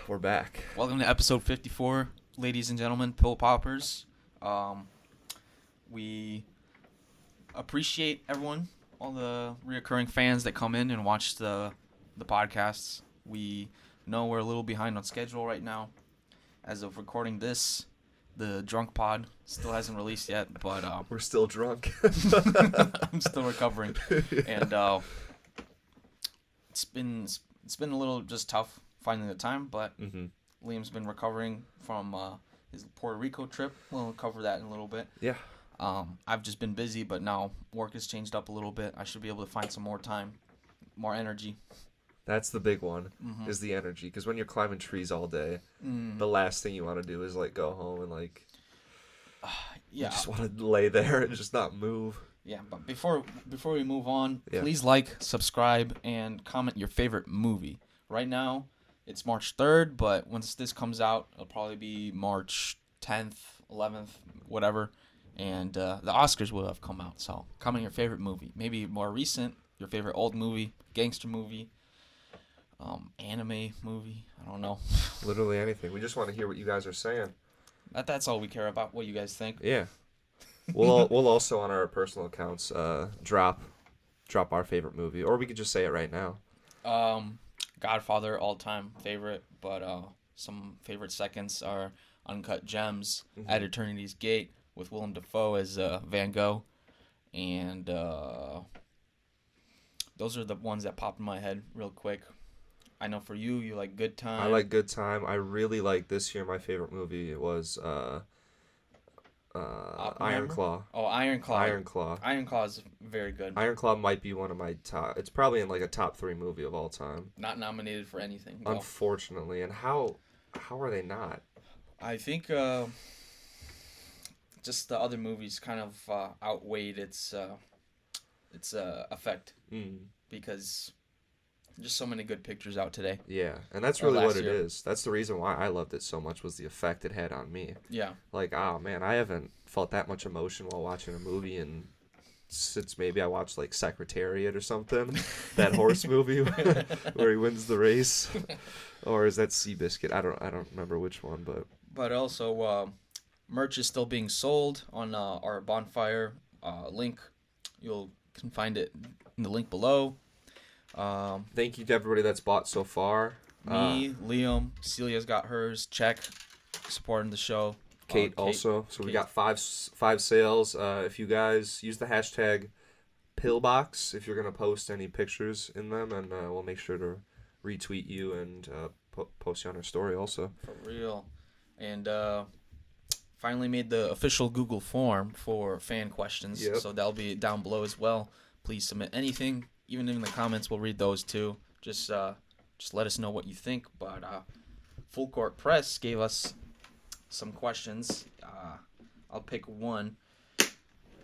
We're back. Welcome to episode 54, ladies and gentlemen, pill poppers. We appreciate everyone, all the reoccurring fans that come in and watch the podcasts. We know we're a little behind on schedule right now. As of recording this, the drunk pod still hasn't released yet, but We're still drunk. I'm still recovering, and it's been a little just tough finding the time, but Liam's been recovering from his Puerto Rico trip. We'll cover that in a little bit. Yeah. I've just been busy, but now work has changed up a little bit. I should be able to find some more time, more energy. That's the big one, is the energy. Because when you're climbing trees all day, the last thing you want to do is, go home and, you just want to lay there and just not move. Yeah, but before we move on, Yeah. please like, subscribe, and comment your favorite movie. Right now, it's March 3rd, but once this comes out, it'll probably be March 10th, 11th, whatever. And the Oscars will have come out, so comment your favorite movie. Maybe more recent, your favorite old movie, gangster movie, anime movie. I don't know. Literally anything. We just want to hear what you guys are saying. That's all we care about, what you guys think. Yeah. We'll also, on our personal accounts, drop our favorite movie. Or we could just say it right now. Godfather, all-time favorite, but some favorite seconds are Uncut Gems, At Eternity's Gate, with Willem Dafoe as Van Gogh, and those are the ones that popped in my head real quick. I know for you, you like Good Time. I like Good Time. I really like this year. My favorite movie was Iron Claw. Oh, Iron Claw. Iron Claw. Iron Claw is very good. Iron Claw might be one of my top. It's probably in a top 3 movie of all time. Not nominated for anything. No. Unfortunately, and how are they not? I think just the other movies kind of outweighed its effect because just so many good pictures out today. Yeah, and that's really what it is. That's the reason why I loved it so much, was the effect it had on me. Yeah. Oh man, I haven't felt that much emotion while watching a movie since maybe I watched Secretariat or something, that horse movie where he wins the race, or is that Seabiscuit? I don't remember which one, but also merch is still being sold on our bonfire link. You can find it in the link below. Thank you to everybody that's bought so far. Me, Liam, Celia's got hers. Check, supporting the show. Kate also. So we got five sales. If you guys use the hashtag pillbox if you're gonna post any pictures in them, and we'll make sure to retweet you and post you on our story also. For real. And finally made the official Google form for fan questions. Yep. So that'll be down below as well. Please submit anything. Even in the comments, we'll read those too. Just let us know what you think. But Full Court Press gave us some questions. I'll pick one.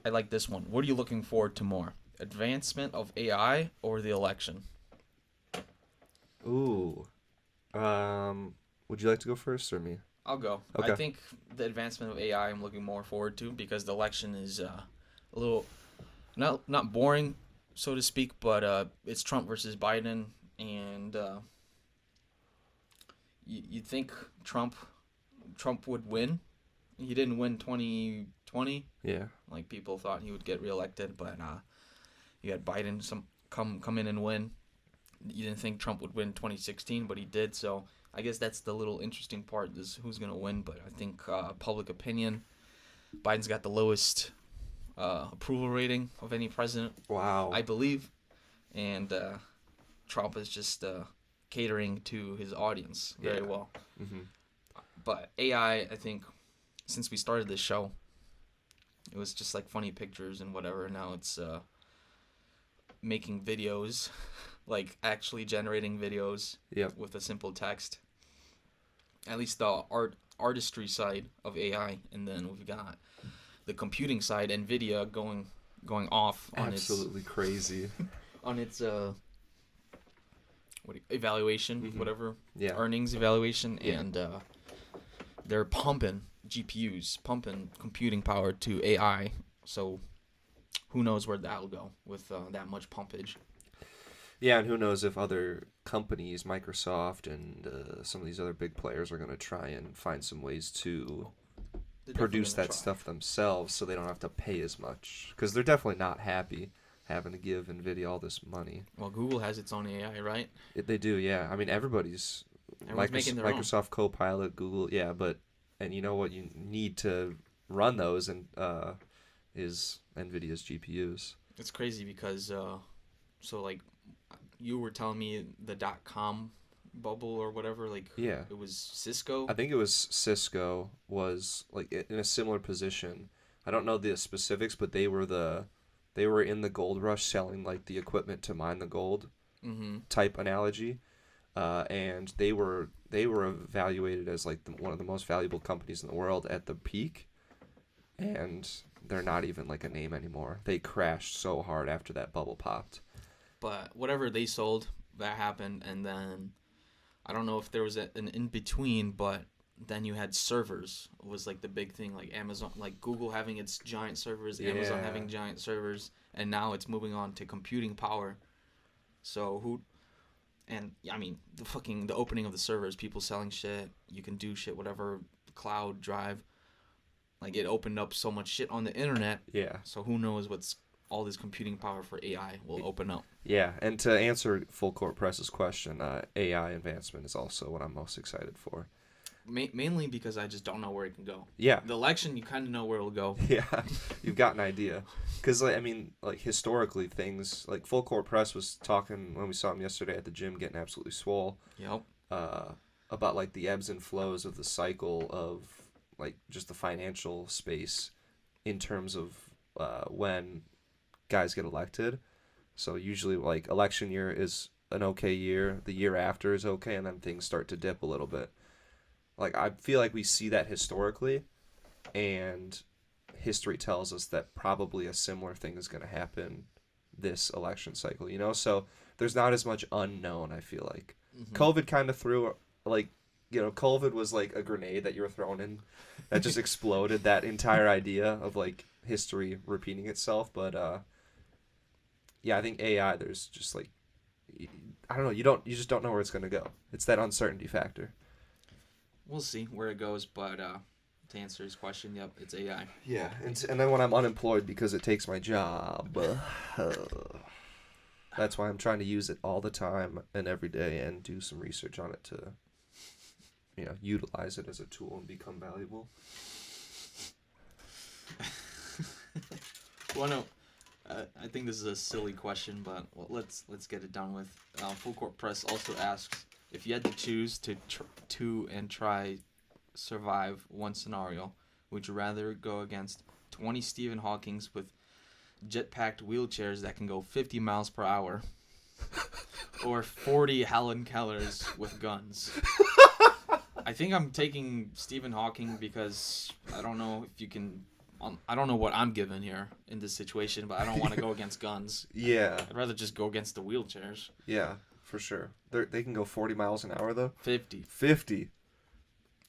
I like this one. What are you looking forward to more? Advancement of AI or the election? Ooh. Would you like to go first or me? I'll go. Okay. I think the advancement of AI I'm looking more forward to, because the election is a little not boring, so to speak, but it's Trump versus Biden, and you'd think Trump would win. He didn't win 2020. Yeah. People thought he would get reelected, but you had Biden come in and win. You didn't think Trump would win 2016, but he did. So I guess that's the little interesting part, is who's gonna win. But I think public opinion, Biden's got the lowest approval rating of any president. Wow. I believe, and Trump is just catering to his audience very well. But AI, I think, since we started this show, it was just funny pictures and whatever. Now it's making videos, actually generating videos with a simple text. At least the artistry side of AI, and then we've got the computing side, NVIDIA going off on absolutely crazy on its evaluation, whatever, earnings evaluation, and they're pumping GPUs, pumping computing power to AI. So who knows where that'll go with that much pumpage. Yeah, and who knows if other companies, Microsoft and some of these other big players, are going to try and find some ways to They're produce definitely gonna that try. stuff themselves so they don't have to pay as much. Because they're definitely not happy having to give NVIDIA all this money. Well, Google has its own AI, right? They do, yeah. I mean, everybody's Everyone's making their own. Microsoft Copilot, Google, yeah, but and you know what you need to run those and is NVIDIA's GPUs. It's crazy because so like you were telling me the .com bubble or whatever, like Yeah. it was Cisco. I think it was Cisco was like in a similar position. I don't know the specifics, but they were in the gold rush selling like the equipment to mine the gold Mm-hmm. type analogy. And they were evaluated as like one of the most valuable companies in the world at the peak, and they're not even like a name anymore. They crashed so hard after that bubble popped. But whatever they sold, that happened, and then I don't know if there was an in between, but then you had servers was like the big thing, like Amazon, like Google having its giant servers, Amazon Yeah. having giant servers, and now it's moving on to computing power. So who? And I mean the opening of the servers, people selling shit, you can do shit, whatever, cloud drive, like it opened up so much shit on the internet. Yeah. So who knows what's all this computing power for AI will open up. Yeah, and to answer Full Court Press's question, AI advancement is also what I'm most excited for. Mainly because I just don't know where it can go. Yeah. The election, you kind of know where it'll go. Yeah, you've got an idea. Because, like, I mean, like, historically, things, like, Full Court Press was talking, when we saw him yesterday at the gym getting absolutely swole, Yep. about, like, the ebbs and flows of the cycle of, like, just the financial space in terms of when guys get elected. So usually, like, election year is an okay year, the year after is okay, and then things start to dip a little bit. Like, I feel like we see that historically, and history tells us that probably a similar thing is going to happen this election cycle, you know? So there's not as much unknown, I feel like. Mm-hmm. COVID kind of threw, like, you know, COVID was like a grenade that you were thrown in that just exploded that entire idea of, like, history repeating itself. But, yeah, I think AI, there's just, like, I don't know, you just don't know where it's going to go. It's that uncertainty factor. We'll see where it goes, but to answer his question, yep, it's AI. Yeah, and then when I'm unemployed because it takes my job, that's why I'm trying to use it all the time and every day and do some research on it to, you know, utilize it as a tool and become valuable. Well, no, I think this is a silly question, but let's get it done with. Full Court Press also asks, if you had to choose to try survive one scenario, would you rather go against 20 Stephen Hawkings with jet-packed wheelchairs that can go 50 miles per hour, or 40 Helen Kellers with guns? I think I'm taking Stephen Hawking because I don't know if you can. I don't know what I'm given here in this situation, but I don't want to go against guns. Yeah. I'd rather just go against the wheelchairs. Yeah, for sure. They can go 40 miles an hour, though? 50. 50.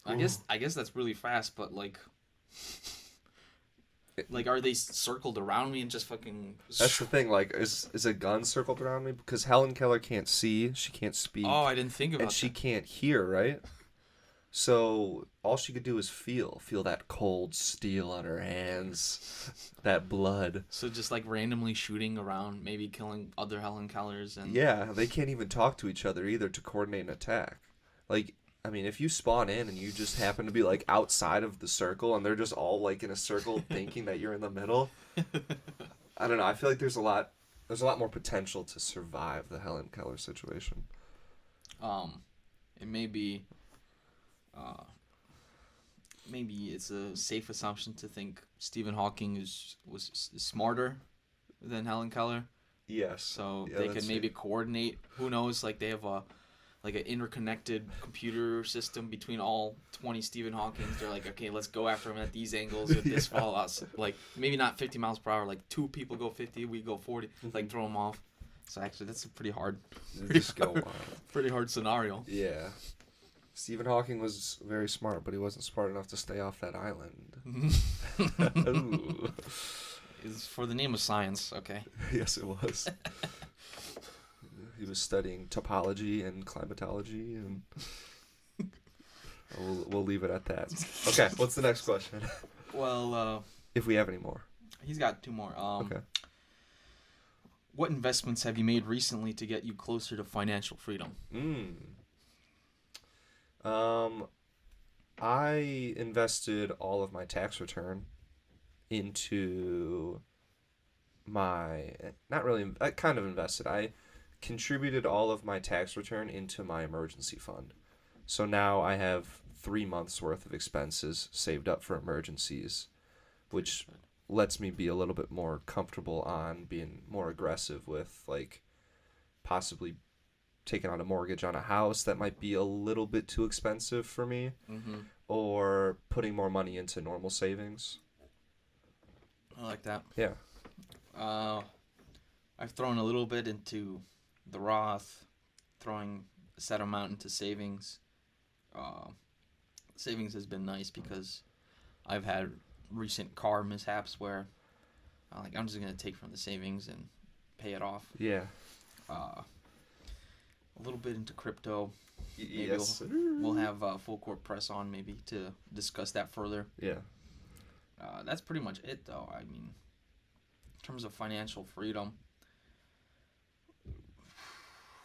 I guess that's really fast, but like are they circled around me and just fucking? That's the thing. Like, is a gun circled around me? Because Helen Keller can't see, she can't speak. Oh, I didn't think about and she that. can't hear, right? So all she could do is feel that cold steel on her hands, that blood. So just like randomly shooting around, maybe killing other Helen Kellers and. Yeah, they can't even talk to each other either to coordinate an attack. Like, I mean, if you spawn in and you just happen to be like outside of the circle and they're just all like in a circle thinking that you're in the middle, I don't know. I feel like there's a lot more potential to survive the Helen Keller situation. It may be. Maybe it's a safe assumption to think Stephen Hawking was smarter than Helen Keller. Yes. So Yeah, they that's could maybe coordinate. Who knows? Like they have an interconnected computer system between all 20 Stephen Hawkings. They're like, okay, let's go after him at these angles with this fallout. Like maybe not 50 miles per hour. Like two people go 50, we go 40. Like throw them off. So actually, that's a pretty hard scenario. Yeah. Stephen Hawking was very smart, but he wasn't smart enough to stay off that island. Ooh. It's for the name of science, okay. Yes, it was. He was studying topology and climatology, and we'll leave it at that. Okay, what's the next question? Well, If we have any more. he's got two more. Okay. What investments have you made recently to get you closer to financial freedom? I invested all of my tax return into I kind of invested. I contributed all of my tax return into my emergency fund. So now I have 3 months worth of expenses saved up for emergencies, which lets me be a little bit more comfortable on being more aggressive with like possibly taking out a mortgage on a house that might be a little bit too expensive for me, or putting more money into normal savings. I like that. Yeah. I've thrown a little bit into the Roth, throwing a set amount into savings. Savings has been nice because I've had recent car mishaps where I'm just gonna take from the savings and pay it off. Yeah. A little bit into crypto. Maybe Yes. we'll have Full Court Press on maybe to discuss that further. Yeah. That's pretty much it, though. I mean, in terms of financial freedom,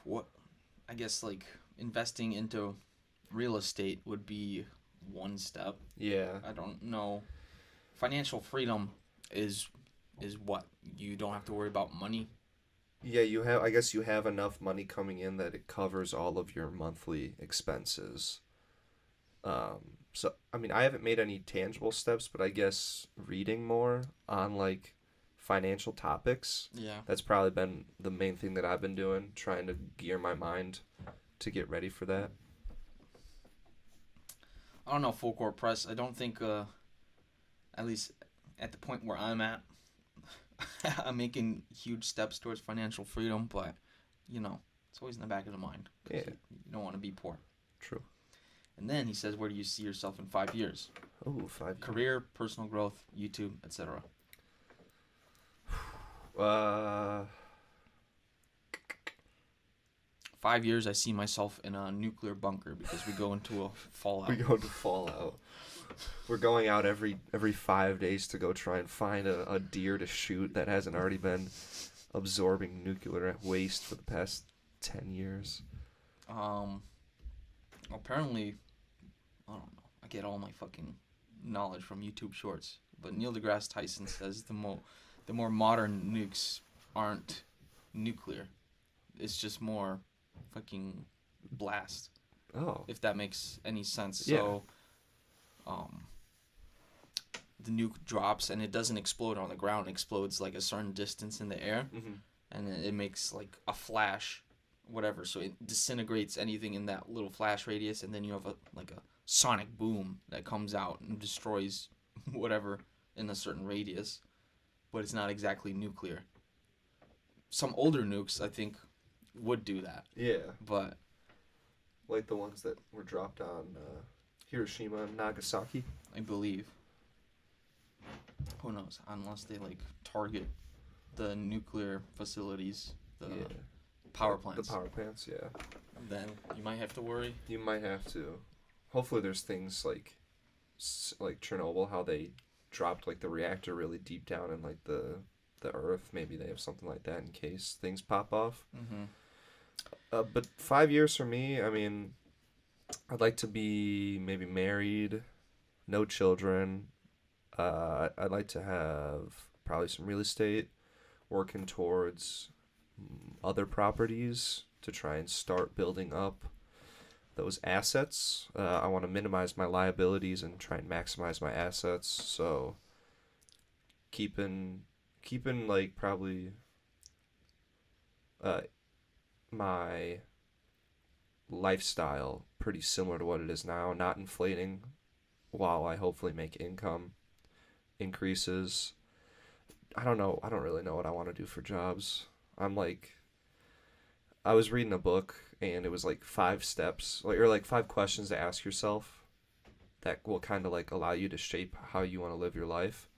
what I guess like investing into real estate would be one step. Yeah. I don't know. Financial freedom is what? You don't have to worry about money. Yeah, I guess you have enough money coming in that it covers all of your monthly expenses. So I mean, I haven't made any tangible steps, but I guess reading more on like financial topics. Yeah. That's probably been the main thing that I've been doing, trying to gear my mind to get ready for that. I don't know, Full Court Press. I don't think, at least at the point where I'm at, I'm making huge steps towards financial freedom, but, it's always in the back of the mind. Yeah. You don't want to be poor. True. And then he says, where do you see yourself in 5 years? Oh, 5 years. Career, personal growth, YouTube, etc. 5 years, I see myself in a nuclear bunker because we go into a fallout. We go into fallout. We're going out every 5 days to go try and find a deer to shoot that hasn't already been absorbing nuclear waste for the past 10 years. Apparently, I don't know. I get all my fucking knowledge from YouTube Shorts. But Neil deGrasse Tyson says the more modern nukes aren't nuclear. It's just more fucking blast. Oh. If that makes any sense. Yeah. So, the nuke drops and it doesn't explode on the ground. It explodes like a certain distance in the air. Mm-hmm. And it makes like a flash, whatever. So it disintegrates anything in that little flash radius, and then you have a sonic boom that comes out and destroys whatever in a certain radius. But it's not exactly nuclear. Some older nukes, I think, would do that. Yeah. But Like the ones that were dropped on Hiroshima and Nagasaki. I believe. Who knows? Unless they target the nuclear facilities, the power plants. The power plants, yeah. Then you might have to worry. You might have to. Hopefully there's things like Chernobyl, how they dropped the reactor really deep down in the earth. Maybe they have something like that in case things pop off. Mm-hmm. But 5 years for me, I mean, I'd like to be maybe married, no children. I'd like to have probably some real estate, working towards other properties to try and start building up those assets. I want to minimize my liabilities and try and maximize my assets. So keeping probably my lifestyle pretty similar to what it is now, not inflating while I hopefully make income increases. I don't really know what I want to do for jobs. I was reading a book and it was 5 steps, or 5 questions to ask yourself that will kind of allow you to shape how you want to live your life.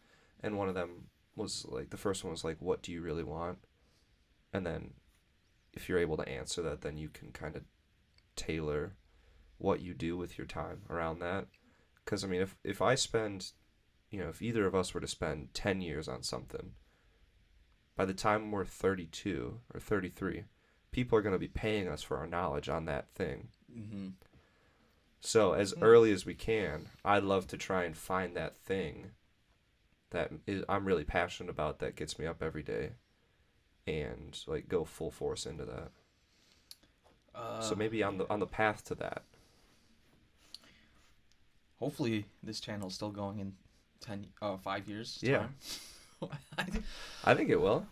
And one of them was the first one was what do you really want? And then if you're able to answer that, then you can kind of tailor what you do with your time around that. Because, I mean, if I spend, if either of us were to spend 10 years on something, by the time we're 32 or 33, people are going to be paying us for our knowledge on that thing. Mm-hmm. So as early as we can, I'd love to try and find that thing that I'm really passionate about, that gets me up every day, and like go full force into that. So maybe on the path to that. Hopefully this channel's still going in 5 years. Yeah. Time. I think it will.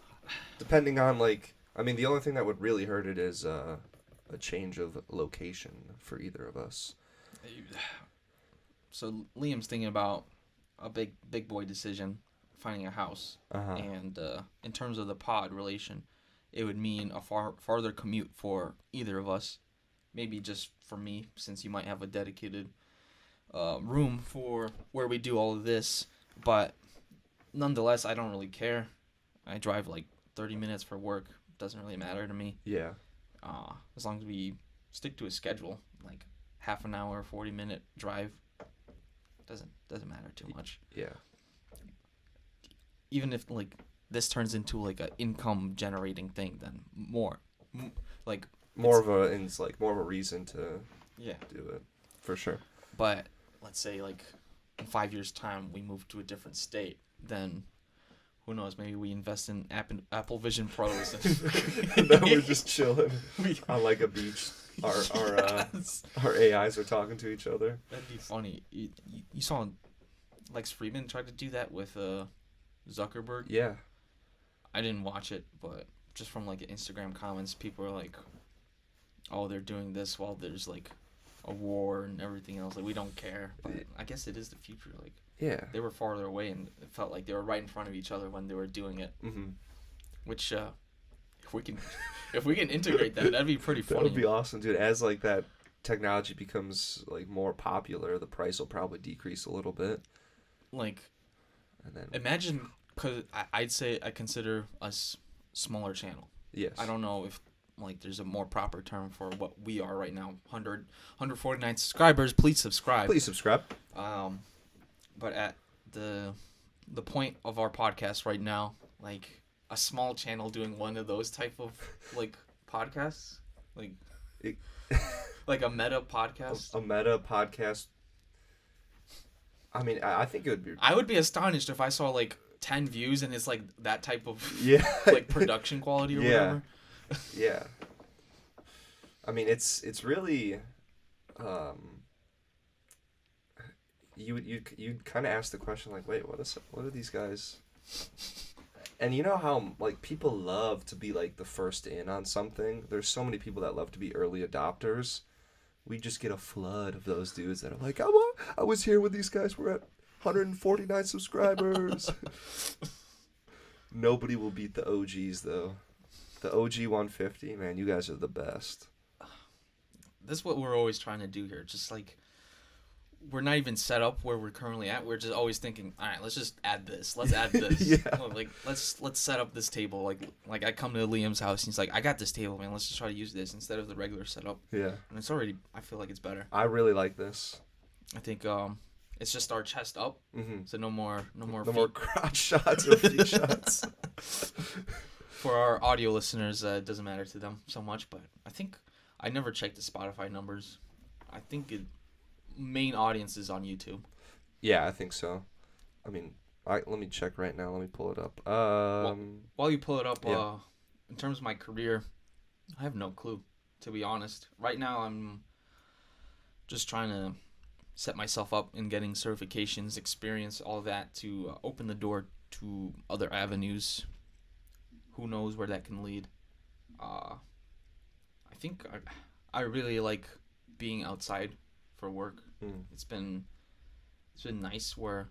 Depending on the only thing that would really hurt it is a change of location for either of us. So Liam's thinking about a big boy decision, finding a house, and in terms of the pod relation, it would mean a farther commute for either of us. Maybe just for me, since you might have a dedicated room for where we do all of this, but nonetheless, I don't really care. I drive like 30 minutes for work. Doesn't really matter to me. Yeah. As long as we stick to a schedule, like half an hour, 40-minute drive, doesn't matter too much. Yeah. Even if like this turns into like a income generating thing, then more of a reason to do it, for sure. But let's say like in 5 years' time we move to a different state, then who knows? Maybe we invest in Apple Vision Pros. And then we're just chilling on like a beach. Our AIs are talking to each other. That'd be funny. You saw Lex Friedman tried to do that with Zuckerberg. Yeah. I didn't watch it, but just from like Instagram comments, people are like, "Oh, they're doing this while there's like a war and everything else. Like we don't care." But I guess it is the future. Like yeah, they were farther away, and it felt like they were right in front of each other when they were doing it. Mm-hmm. Which if we can integrate that, that'd be pretty funny. That would be awesome, dude. As like that technology becomes like more popular, the price will probably decrease a little bit. Like, and then imagine, because I'd say I consider us smaller channel. Yes. I don't know if like there's a more proper term for what we are right now. 149 subscribers. Please subscribe. Please subscribe. But at the point of our podcast right now, like a small channel doing one of those type of like podcasts, like like a meta podcast. A meta podcast. I mean, I think it would be. I would be astonished if I saw like 10 views and it's like that type of like production quality or whatever. Yeah. I mean, it's really. You kind of ask the question like, wait, what are these guys? And you know how like people love to be like the first in on something. There's so many people that love to be early adopters. We just get a flood of those dudes that are like, I was here when these guys were at 149 subscribers. Nobody will beat the OGs though. The OG 150, man, you guys are the best. That's what we're always trying to do here. Just like, we're not even set up where we're currently at. We're just always thinking, all right, let's just add this. Let's add this. Yeah. Like, let's set up this table. Like I come to Liam's house and he's like, I got this table, man. Let's just try to use this instead of the regular setup. Yeah. And it's already, I feel like it's better. I really like this. I think it's just our chest up. Mm-hmm. So no more crotch shots or feet shots. For our audio listeners, it doesn't matter to them so much, but I think I never checked the Spotify numbers. I think main audience is on YouTube. Yeah, I think so. I mean, let me check right now. Let me pull it up. While you pull it up, yeah. In terms of my career, I have no clue, to be honest. Right now, I'm just trying to set myself up in getting certifications, experience, all that to open the door to other avenues. Who knows where that can lead? I think I really like being outside for work. It's been nice where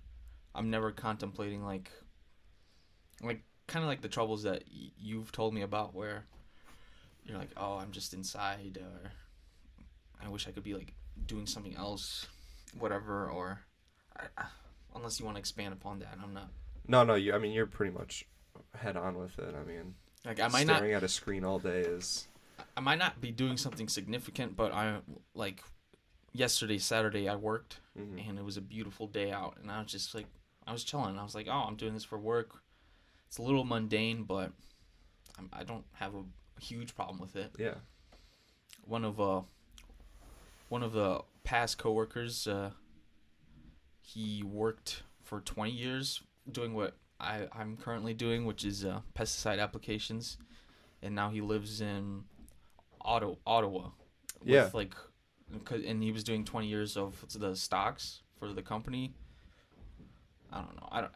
I'm never contemplating like kind of like the troubles that you've told me about, where you're like, oh, I'm just inside, or I wish I could be like doing something else, whatever. Or unless you want to expand upon that, I'm not. No. You're pretty much head on with it. I mean, like I might staring at a screen all day is. I might not be doing something significant, but like yesterday, Saturday, I worked, and it was a beautiful day out, and I was just like, I was chilling. I was like, oh, I'm doing this for work. It's a little mundane, but I don't have a huge problem with it. Yeah. One of the past coworkers, he worked for 20 years doing what I'm currently doing, which is pesticide applications, and now he lives in Ottawa. Yeah. And he was doing 20 years of the stocks for the company. I don't know.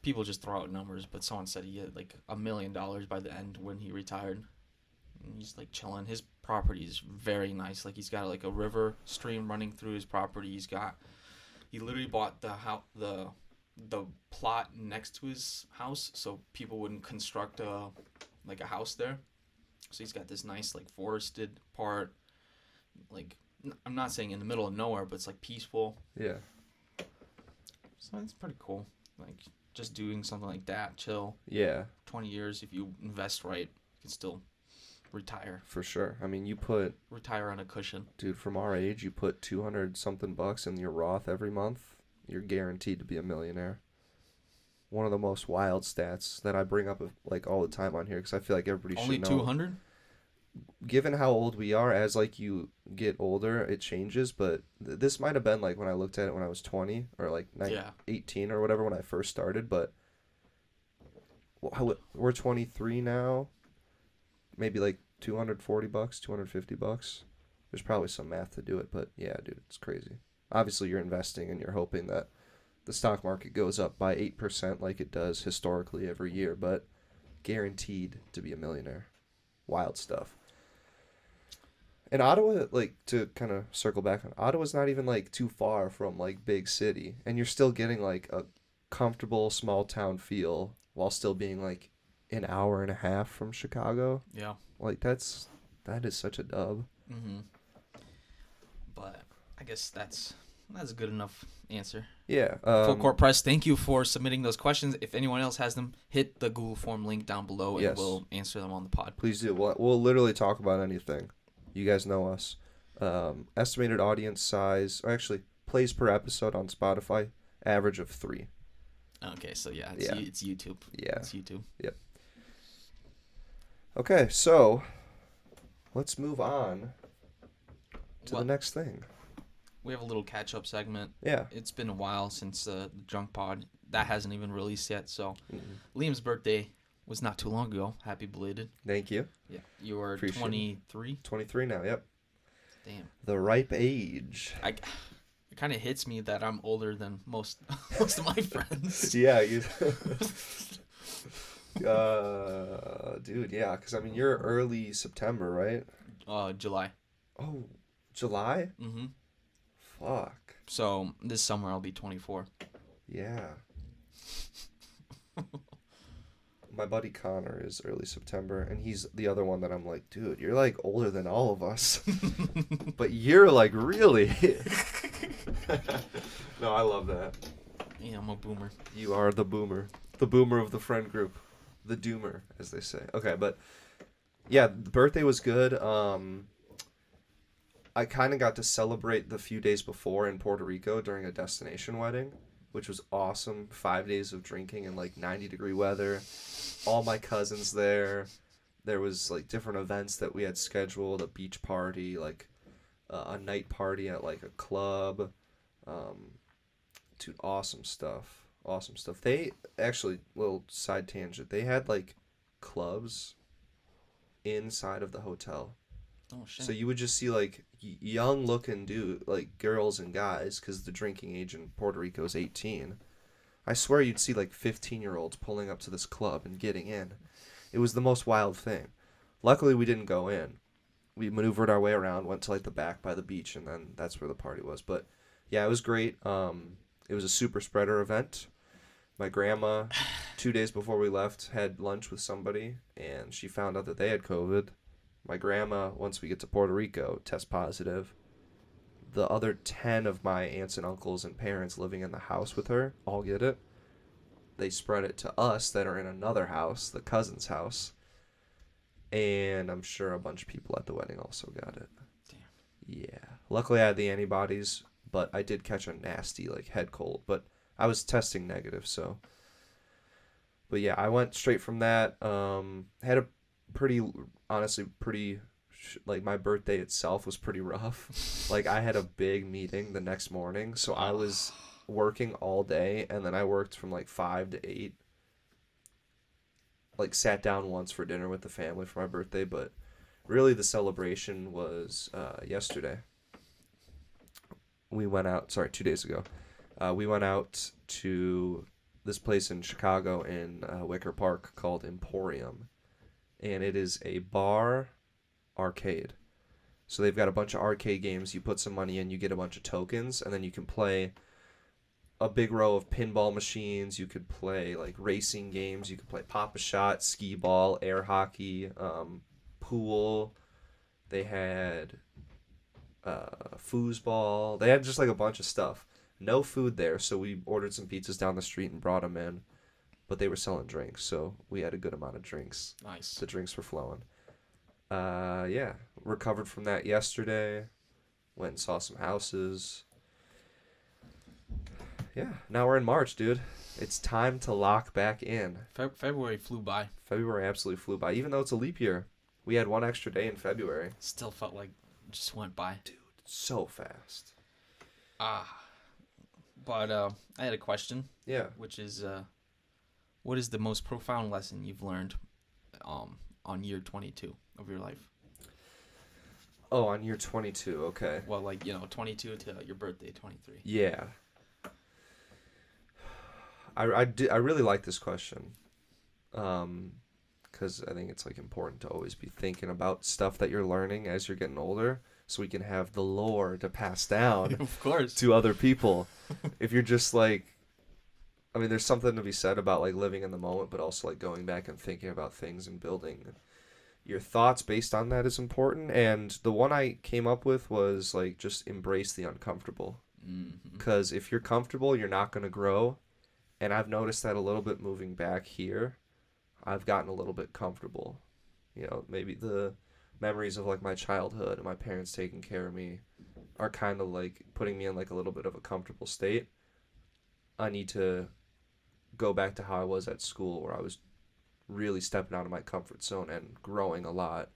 People just throw out numbers, but someone said he had like $1 million by the end when he retired. And he's like chilling. His property is very nice. Like he's got like a river stream running through his property. He literally bought the plot next to his house so people wouldn't construct a house there. So he's got this nice like forested part. Like I'm not saying in the middle of nowhere, but it's like peaceful. Yeah. So it's pretty cool. Like just doing something like that, chill. Yeah. 20 years, if you invest right, you can still retire. For sure. I mean, retire on a cushion. Dude, from our age, you put 200 something bucks in your Roth every month, you're guaranteed to be a millionaire. One of the most wild stats that I bring up like all the time on here because I feel like everybody should know. Only 200? Given how old we are, as like you get older, it changes. But this might have been like when I looked at it when I was 20 or like 18 or whatever when I first started. But we're 23 now. Maybe like 240 bucks, 250 bucks. There's probably some math to do it, but yeah, dude, it's crazy. Obviously, you're investing and you're hoping that the stock market goes up by 8% like it does historically every year, but guaranteed to be a millionaire. Wild stuff. And Ottawa, like, to kind of circle back on, Ottawa's not even, like, too far from, like, big city. And you're still getting, like, a comfortable small town feel while still being, like, an hour and a half from Chicago. Yeah. Like, that is such a dub. Mm-hmm. But I guess that's a good enough answer. Yeah. Full Court Press, thank you for submitting those questions. If anyone else has them, hit the Google form link down below, and we'll answer them on the pod. Please do. We'll literally talk about anything. You guys know us. Estimated audience size, or actually plays per episode on Spotify, average of 3. Okay, so it's YouTube. Yeah. It's YouTube. Yep. Okay, so let's move on to the next thing. We have a little catch-up segment. Yeah. It's been a while since the Drunk Pod. That hasn't even released yet, so Liam's birthday was not too long ago. Happy belated. Thank you. Yeah. You are 23? 23 now, yep. Damn. The ripe age. It kind of hits me that I'm older than most of my friends. Yeah. Dude, yeah, because, I mean, you're early September, right? July. Oh, July? Mm-hmm. Fuck. So this summer I'll be 24. Yeah. My buddy Connor is early September, and he's the other one that I'm like, dude, you're like older than all of us. But you're like really. No, I love that. Yeah, I'm a boomer. You are the boomer. The boomer of the friend group. The doomer, as they say. Okay, but yeah, the birthday was good. I kind of got to celebrate the few days before in Puerto Rico during a destination wedding, which was awesome. 5 days of drinking in like 90-degree weather. All my cousins there. There was like different events that we had scheduled, a beach party, like a night party at like a club. Dude, awesome stuff. Awesome stuff. They actually, little side tangent, they had like clubs inside of the hotel. Oh shit. So you would just see like young looking like girls and guys, because the drinking age in Puerto Rico is 18. I swear you'd see like 15-year-olds pulling up to this club and getting in. It was the most wild thing. Luckily we didn't go in. We maneuvered our way around, went to like the back by the beach, and then that's where the party was. But yeah, it was great. It was a super spreader event. My grandma, 2 days before we left, had lunch with somebody, and she found out that they had COVID. My grandma, once we get to Puerto Rico, tests positive. The other 10 of my aunts and uncles and parents living in the house with her all get it. They spread it to us that are in another house, the cousin's house. And I'm sure a bunch of people at the wedding also got it. Damn. Yeah. Luckily, I had the antibodies, but I did catch a nasty, like, head cold. But I was testing negative, so. But yeah, I went straight from that. Had a honestly, like, my birthday itself was pretty rough. Like, I had a big meeting the next morning, so I was working all day, and then I worked from, like, 5 to 8. Like, sat down once for dinner with the family for my birthday, but really the celebration was yesterday. We went out, 2 days ago. We went out to this place in Chicago in Wicker Park called Emporium. And it is a bar arcade. So they've got a bunch of arcade games. You put some money in, you get a bunch of tokens, and then you can play a big row of pinball machines. You could play like racing games. You could play Pop-A-Shot, skee ball, air hockey, pool. They had foosball. They had just like a bunch of stuff. No food there, so we ordered some pizzas down the street and brought them in. But they were selling drinks, so we had a good amount of drinks. Nice. The drinks were flowing. Yeah, recovered from that yesterday. Went and saw some houses. Yeah, now we're in March, dude. It's time to lock back in. February flew by. February absolutely flew by, even though it's a leap year. We had one extra day in February. Still felt like it just went by. Dude, so fast. But I had a question. Yeah. Which is, what is the most profound lesson you've learned on year 22 of your life? Oh, on year 22, okay. Well, 22 to your birthday, 23. Yeah. I really like this question. Because I think it's like important to always be thinking about stuff that you're learning as you're getting older, so we can have the lore to pass down Of course. to other people. If you're just like, I mean, there's something to be said about like living in the moment, but also like going back and thinking about things and building your thoughts based on that is important. And the one I came up with was like, just embrace the uncomfortable. Because if you're comfortable, you're not going to grow. And I've noticed that a little bit moving back here. I've gotten a little bit comfortable. You know, maybe the memories of like my childhood and my parents taking care of me are kind of like putting me in like a little bit of a comfortable state. I need to go back to how I was at school, where I was really stepping out of my comfort zone and growing a lot.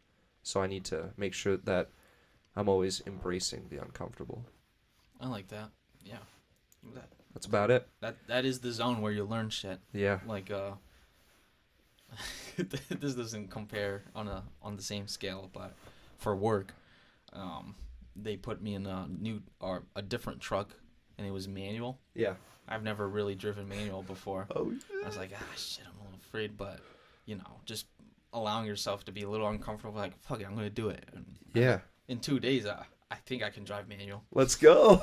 So I need to make sure that I'm always embracing the uncomfortable. I like that. Yeah. That's about it. That is the zone where you learn shit. Yeah. Like this doesn't compare on the same scale, but for work, they put me in a different truck, and it was manual. Yeah. I've never really driven manual before. Oh, yeah. I was like, shit, I'm a little afraid, but just allowing yourself to be a little uncomfortable, like, fuck it, I'm gonna do it. And Yeah. in 2 days, I think I can drive manual. Let's go.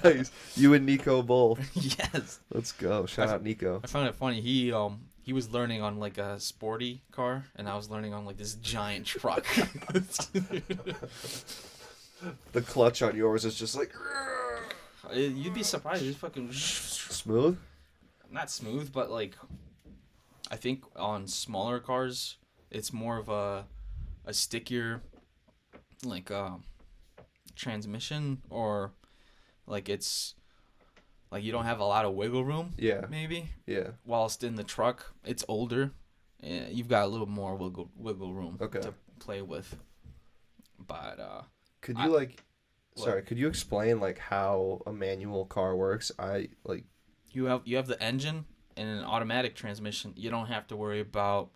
Nice. You and Nico both. Yes. Let's go. Shout out Nico. I found it funny. He was learning on like a sporty car, and I was learning on like this giant truck. The clutch on yours is just like You'd be surprised. It's fucking smooth. Not smooth, but like I think on smaller cars, it's more of a stickier like transmission, or like it's like you don't have a lot of wiggle room. Yeah. Maybe. Yeah. Whilst in the truck, it's older. You've got a little more wiggle room to play with. But could you could you explain like how a manual car works? You have the engine and an automatic transmission. You don't have to worry about,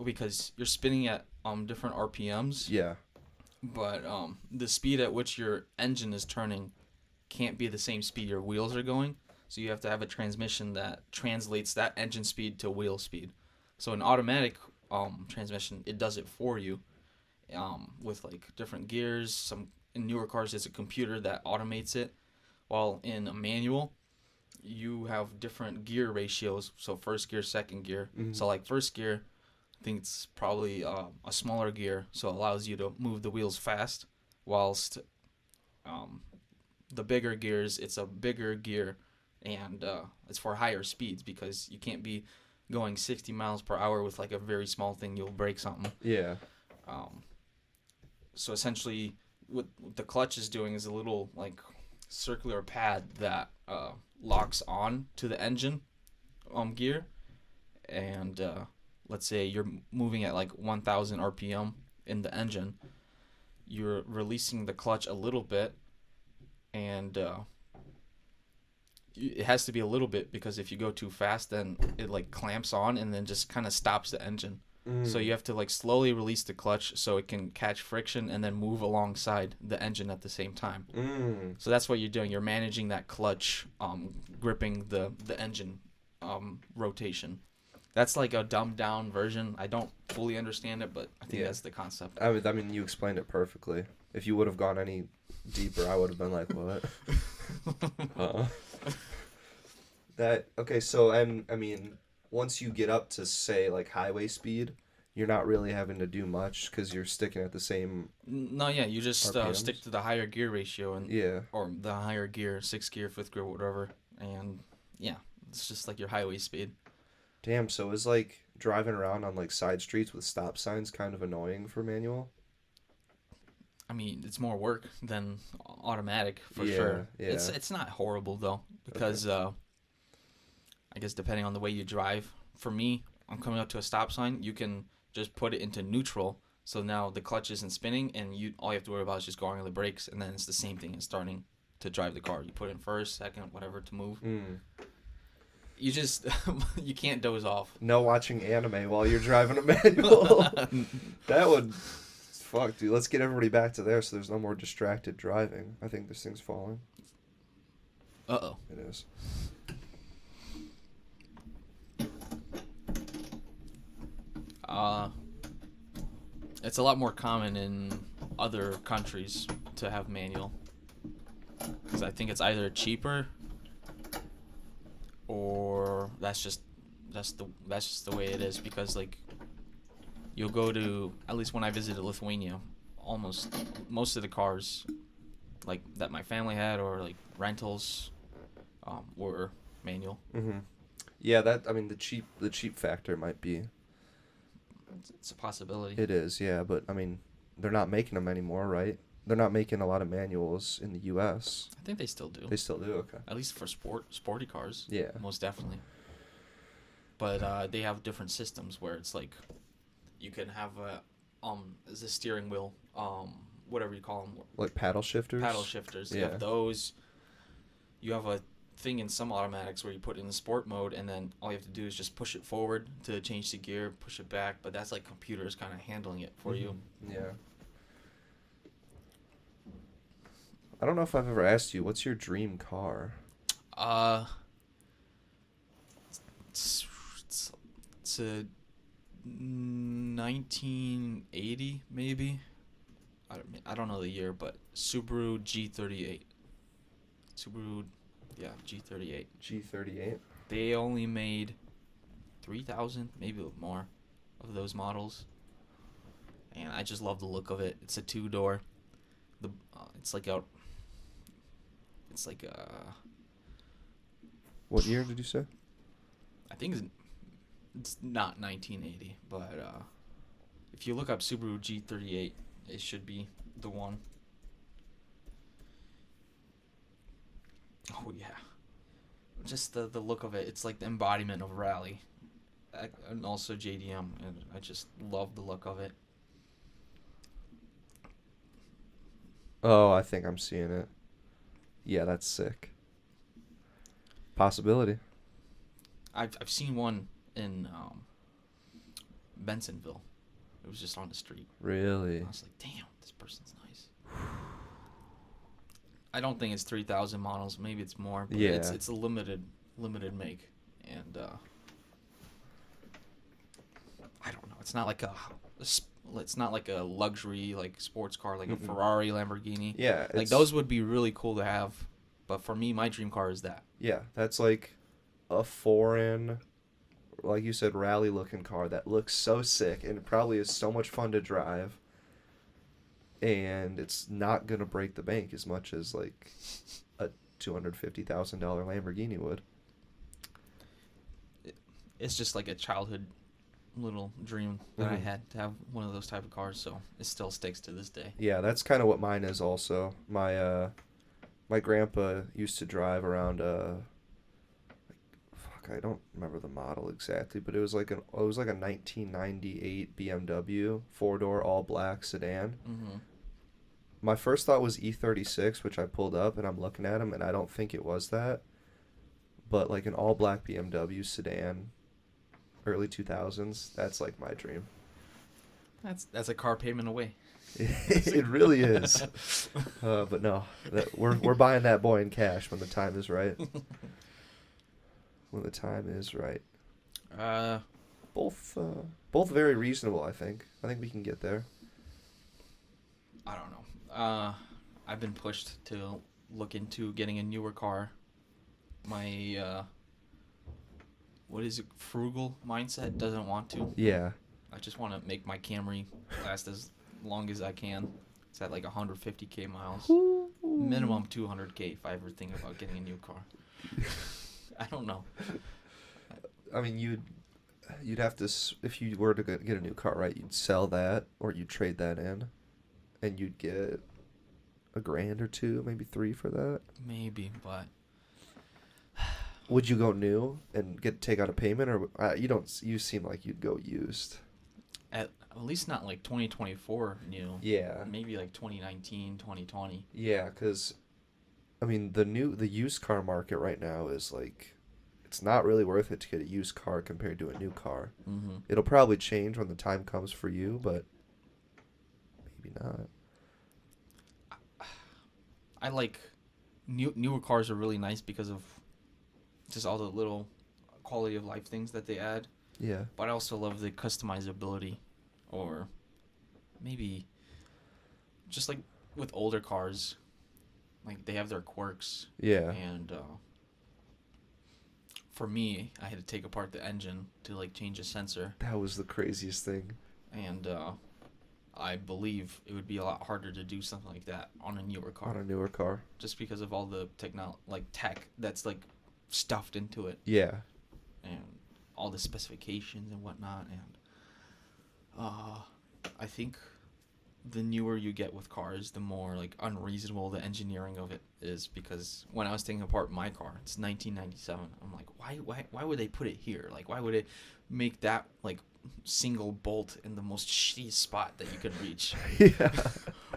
because you're spinning at different RPMs. Yeah. But the speed at which your engine is turning can't be the same speed your wheels are going. So you have to have a transmission that translates that engine speed to wheel speed. So an automatic transmission, it does it for you with like different gears. In newer cars, it's a computer that automates it. While in a manual, you have different gear ratios. So first gear, second gear. Mm-hmm. So like first gear, I think it's probably a smaller gear, so it allows you to move the wheels fast. Whilst the bigger gears, it's a bigger gear, and it's for higher speeds, because you can't be going 60 miles per hour with like a very small thing. You'll break something. Yeah. So essentially, what the clutch is doing is a little like circular pad that locks on to the engine gear, and let's say you're moving at like 1,000 RPM in the engine, you're releasing the clutch a little bit, and it has to be a little bit because if you go too fast, then it like clamps on and then just kind of stops the engine. So you have to like slowly release the clutch so it can catch friction and then move alongside the engine at the same time. So that's what you're doing. You're managing that clutch, gripping the engine rotation. That's like a dumbed down version. I don't fully understand it, but I think that's the concept. I mean, you explained it perfectly. If you would have gone any deeper, I would have been like, what? Okay, so I mean, once you get up to say like highway speed, you're not really having to do much because you're sticking at the same. No, yeah, you just stick to the higher gear ratio or the higher gear, 6th gear, 5th gear, whatever, and yeah, it's just like your highway speed. Damn, so is like driving around on like side streets with stop signs kind of annoying for manual? I mean, it's more work than automatic for sure. Yeah. It's not horrible though because I guess depending on the way you drive. For me, I'm coming up to a stop sign. You can just put it into neutral, so now the clutch isn't spinning, and all you have to worry about is just going on the brakes, and then it's the same thing as starting to drive the car. You put it in first, second, whatever to move. You just you can't doze off. No watching anime while you're driving a manual. That would fuck, dude. Let's get everybody back to there so there's no more distracted driving. I think this thing's falling. Uh-oh. It is. It's a lot more common in other countries to have manual, because I think it's either cheaper or that's just the way it is. Because like you'll go to, at least when I visited Lithuania, most of the cars like that my family had or like rentals were manual. Yeah, the cheap factor might be. It's a possibility. It is, yeah, but I mean, they're not making them anymore, right? They're not making a lot of manuals in the U.S. I think they still do. They still do, okay. At least for sporty cars. Yeah. Most definitely. But they have different systems where it's like you can have a steering wheel, whatever you call them. Like paddle shifters? Paddle shifters. Yeah. You have those. You have a thing in some automatics where you put it in the sport mode, and then all you have to do is just push it forward to change the gear, push it back, but that's like computers kind of handling it for you. Yeah. I don't know if I've ever asked you, what's your dream car? It's a 1980 maybe. I don't know the year, but Subaru G38. G38. G38? They only made 3,000, maybe a little more, of those models. And I just love the look of it. It's a 2-door. It's like a... What year did you say? I think it's not 1980, but if you look up Subaru G38, it should be the one. Oh yeah, just the look of it. It's like the embodiment of rally, and also JDM, and I just love the look of it. Oh, I think I'm seeing it. Yeah, that's sick. Possibility. I've seen one in Bensonville. It was just on the street. Really? I was like, damn, this person's nice. I don't think it's 3,000 models. Maybe it's more. But yeah. It's a limited make, and I don't know. It's not like a luxury like sports car like a Ferrari, Lamborghini. Yeah. Like those would be really cool to have, but for me, my dream car is that. Yeah, that's like a foreign, like you said, rally-looking car that looks so sick and it probably is so much fun to drive. And it's not going to break the bank as much as, like, a $250,000 Lamborghini would. It's just like a childhood little dream that I Mhm. had to have one of those type of cars, so it still sticks to this day. Yeah, that's kind of what mine is also. My grandpa used to drive around fuck, I don't remember the model exactly, but it was like a 1998 BMW four-door all black sedan. Mm-hmm. My first thought was E36, which I pulled up and I'm looking at him and I don't think it was that, but like an all black BMW sedan, early 2000s, that's like my dream. That's a car payment away. It really is. But no, we're buying that boy in cash when the time is right. When the time is right. Uh, Both very reasonable, I think. I think we can get there. I don't know. I've been pushed to look into getting a newer car. My what is it? Frugal mindset doesn't want to. Yeah. I just want to make my Camry last as long as I can. It's at like 150k miles. Minimum 200k if I ever think about getting a new car. I don't know. I mean, you'd have to if you were to get a new car, right? You'd sell that or you'd trade that in, and you'd get $1,000 or $2, maybe $3 for that. Maybe, but Would you go new and take out a payment, or you don't? You seem like you'd go used. at least not like 2024 new. Yeah. Maybe like 2019, 2020. Yeah, because I mean the used car market right now is like, it's not really worth it to get a used car compared to a new car. Mm-hmm. It'll probably change when the time comes for you, but maybe not. I like newer cars are really nice because of just all the little quality of life things that they add. Yeah. But I also love the customizability, or maybe just like with older cars, like they have their quirks. Yeah. And for me, I had to take apart the engine to like change a sensor, That was the craziest thing. and I believe it would be a lot harder to do something like that on a newer car, On a newer car. just because of all the tech that's like stuffed into it, Yeah. and all the specifications and whatnot. And I think the newer you get with cars, the more like unreasonable the engineering of it is. Because when I was taking apart my car, it's 1997. I'm like, why would they put it here? Like, why would it make that like single bolt in the most shitty spot that you could reach? Yeah.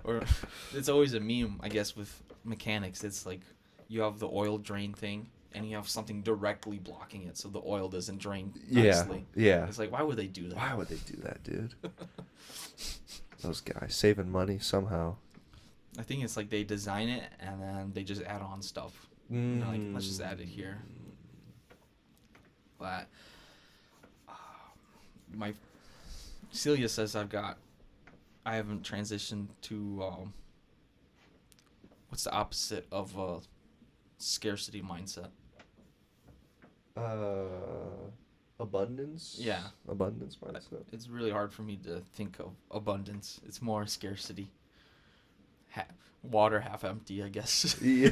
Or it's always a meme, I guess, with mechanics. It's like you have the oil drain thing, and you have something directly blocking it, so the oil doesn't drain nicely. Yeah. It's like, why would they do that? Why would they do that, dude? Those guys saving money somehow. I think it's like they design it and then they just add on stuff. And they're like, let's just add it here. But my Celia says I haven't transitioned to what's the opposite of scarcity mindset? Abundance. Yeah. Abundance mindset. It's really hard for me to think of abundance. It's more scarcity. Water half empty, I guess. Yeah.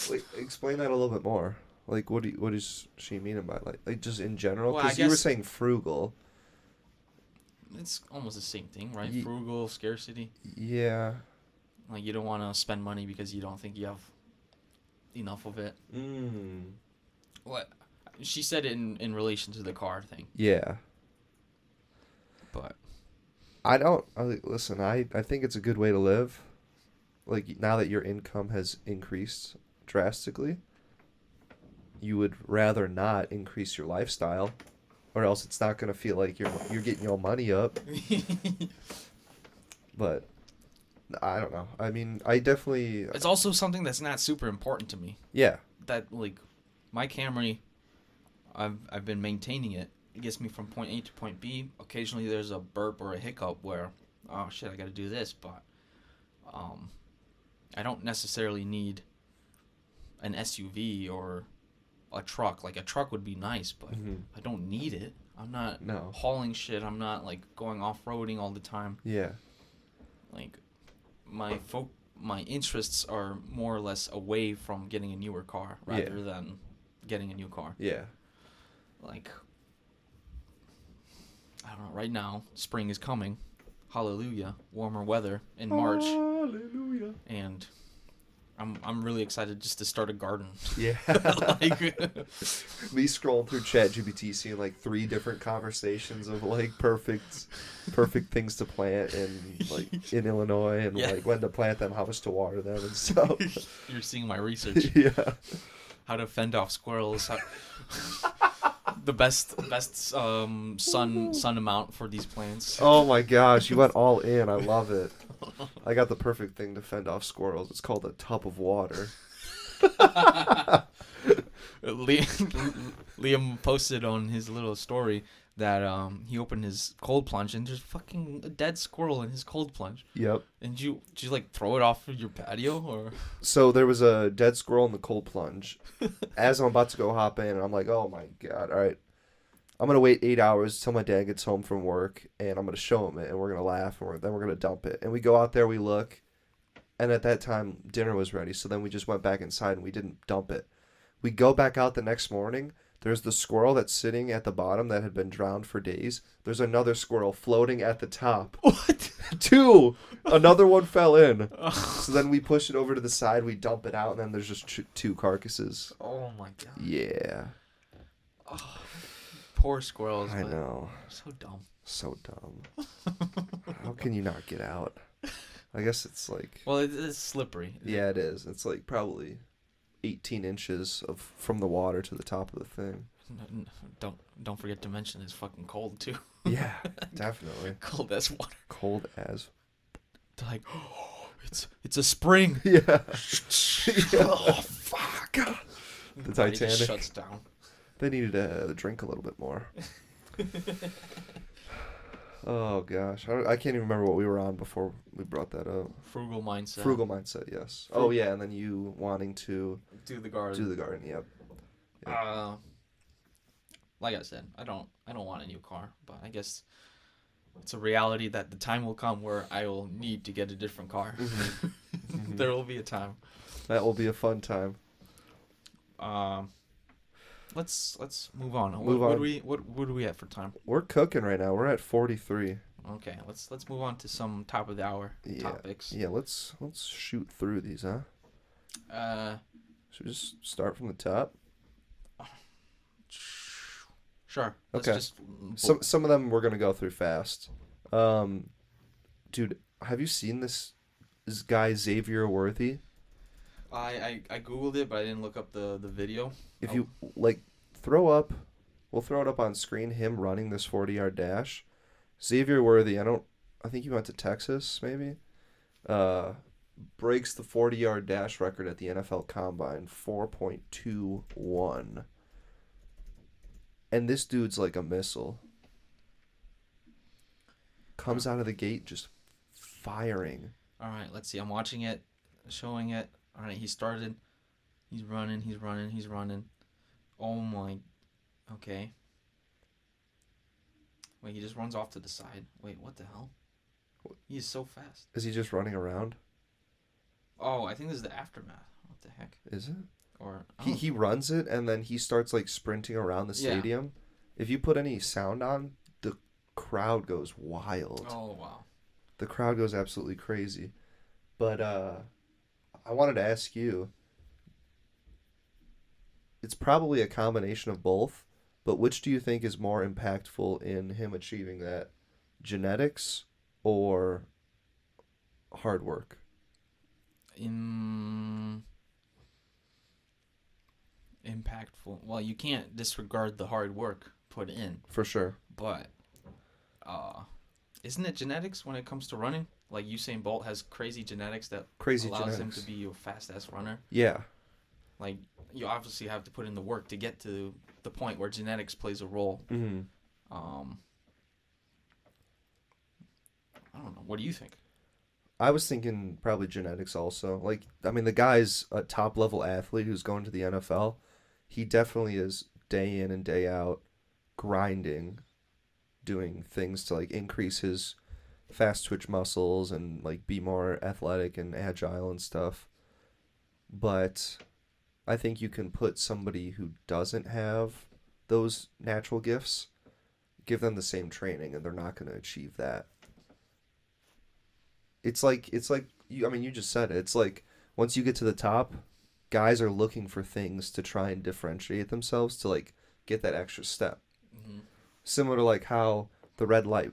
Wait, explain that a little bit more. Like, what does she mean by like just in general? Well, Because I you were guess- saying frugal. It's almost the same thing, right? Ye- Frugal, scarcity. Yeah. Like, you don't want to spend money because you don't think you have enough of it. What she said it in relation to the car thing, Yeah. but Listen, I think it's a good way to live. Like, now that your income has increased drastically, you would rather not increase your lifestyle, or else it's not gonna feel like you're getting your money up. But I don't know. I mean, I definitely. it's also something that's not super important to me. Yeah. That like my Camry, I've been maintaining it. It gets me from point A to point B. Occasionally there's a burp or a hiccup where, oh shit, I got to do this, but I don't necessarily need an SUV or a truck. Like, a truck would be nice, but I don't need it. I'm not hauling shit. I'm not like going off-roading all the time. Yeah. Like, my interests are more or less away from getting a newer car rather than getting a new car. Yeah. Like, I don't know. Right now, spring is coming. Hallelujah. Warmer weather in March. Hallelujah. And I'm really excited just to start a garden. Yeah. Like, me scrolling through ChatGPT, seeing like 3 different conversations of like perfect things to plant in Illinois, and Yeah. like when to plant them, how much to water them, and stuff. You're seeing my research. Yeah. How to fend off squirrels. The best sun amount for these plants. Oh my gosh, you went all in. I love it. I got the perfect thing to fend off squirrels. It's called a tub of water. Liam posted on his little story that he opened his cold plunge and there's fucking a dead squirrel in his cold plunge. Yep. And did you like throw it off of your patio or? So there was a dead squirrel in the cold plunge. As I'm about to go hop in, I'm like, oh my god, all right. I'm going to wait 8 hours till my dad gets home from work, and I'm going to show him it, and we're going to laugh, and then we're going to dump it. And we go out there, we look, and at that time, dinner was ready, so then we just went back inside, and we didn't dump it. We go back out the next morning. There's the squirrel that's sitting at the bottom that had been drowned for days. There's another squirrel floating at the top. What? 2! Another one fell in. So then we push it over to the side, we dump it out, and then there's just 2 carcasses. Oh my god. Yeah. Oh, poor squirrels. I know. So dumb. So dumb. How can you not get out? I guess it's like... Well, it's slippery. Yeah, it is. It's like probably 18 inches from the water to the top of the thing. Don't forget to mention it's fucking cold too. Yeah, definitely. Cold as water. Cold as. They're like, oh, it's a spring. Yeah. Oh fuck. The Titanic just shuts down. They needed to drink a little bit more. Oh gosh, I can't even remember what we were on before we brought that up. Frugal mindset. Frugal mindset, yes. Oh yeah, and then you wanting to do the garden. Do the garden, yep. Like I said, I don't want a new car, but I guess it's a reality that the time will come where I will need to get a different car. Mm-hmm. Mm-hmm. There will be a time. That will be a fun time. Let's move on. What are we at for time? We're cooking right now. We're at 43. Okay, let's move on to some top of the hour topics. Yeah, let's shoot through these, huh? Should we just start from the top? Sure. Okay. Some of them we're gonna go through fast. Dude, have you seen this guy Xavier Worthy? I googled it, but I didn't look up the video. If you we'll throw it up on screen. Him running this 40-yard dash. Xavier Worthy. I think he went to Texas, maybe. Breaks the 40-yard dash record at the NFL Combine, 4.21. And this dude's like a missile. Comes out of the gate just firing. All right, let's see. I'm watching it, showing it. All right, he started. He's running. Oh my. Okay. Wait, he just runs off to the side. Wait, what the hell? He is so fast. Is he just running around? Oh, I think this is the aftermath. What the heck? Is it? Or he runs it and then he starts like sprinting around the stadium. Yeah. If you put any sound on, the crowd goes wild. Oh wow. The crowd goes absolutely crazy. But I wanted to ask you, it's probably a combination of both, but which do you think is more impactful in him achieving that? Genetics or hard work? Impactful. Well, you can't disregard the hard work put in. For sure. But isn't it genetics when it comes to running? Like Usain Bolt has crazy genetics that allows him to be a fast-ass runner. Yeah. Like, you obviously have to put in the work to get to the point where genetics plays a role. Mm-hmm. I don't know. What do you think? I was thinking probably genetics also. Like, I mean, the guy's a top-level athlete who's going to the NFL. He definitely is day in and day out grinding, doing things to, like, increase his fast twitch muscles and, like, be more athletic and agile and stuff. But I think you can put somebody who doesn't have those natural gifts, give them the same training, and they're not going to achieve that. It's like you. I mean, you just said it. It's like once you get to the top, guys are looking for things to try and differentiate themselves to like get that extra step. Mm-hmm. Similar to like how the red light.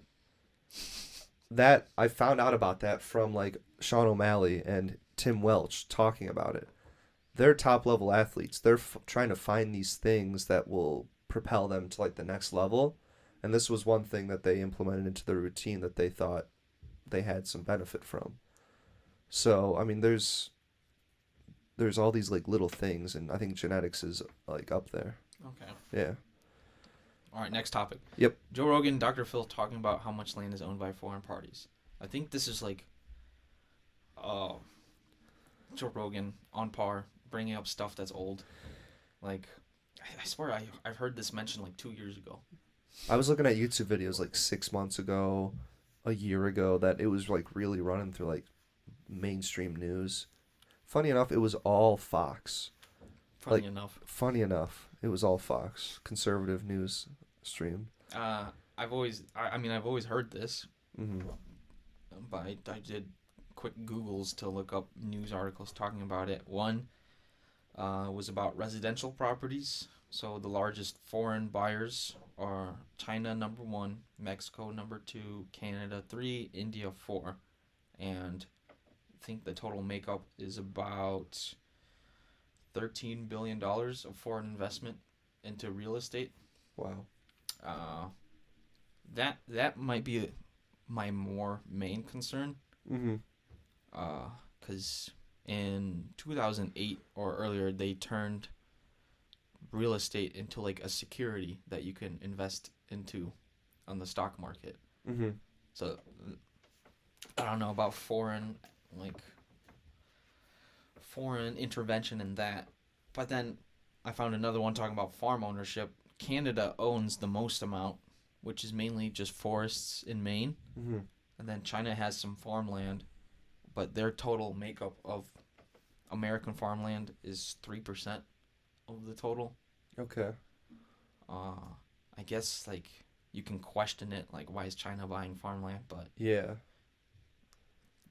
That I found out about that from like Sean O'Malley and Tim Welch talking about it. They're top level athletes. They're trying to find these things that will propel them to like the next level, and this was one thing that they implemented into their routine that they thought they had some benefit from. So I mean, there's all these like little things, and I think genetics is like up there. Okay. Yeah. All right, next topic. Yep. Joe Rogan, Dr. Phil talking about how much land is owned by foreign parties. I think this is like, Joe Rogan on par, bringing up stuff that's old. Like, I swear I've heard this mentioned like 2 years ago. I was looking at YouTube videos like 6 months ago, a year ago, that it was like really running through like mainstream news. Funny enough, it was all Fox. Funny enough, it was all Fox, conservative news stream. I've always heard this, Mm-hmm. but I did quick Googles to look up news articles talking about it. One was about residential properties. So the largest foreign buyers are China number 1, Mexico number 2, Canada 3, India 4, and I think the total makeup is about $13 billion of foreign investment into real estate. Wow. That might be my more main concern. Mm-hmm. Because in 2008 or earlier, they turned real estate into like a security that you can invest into on the stock market. Mm-hmm. So I don't know about foreign intervention in that. But then I found another one talking about farm ownership. Canada owns the most amount, which is mainly just forests in Maine. Mm-hmm. And then China has some farmland, but their total makeup of American farmland is 3% of the total. Okay. I guess like you can question it, like why is China buying farmland? But yeah.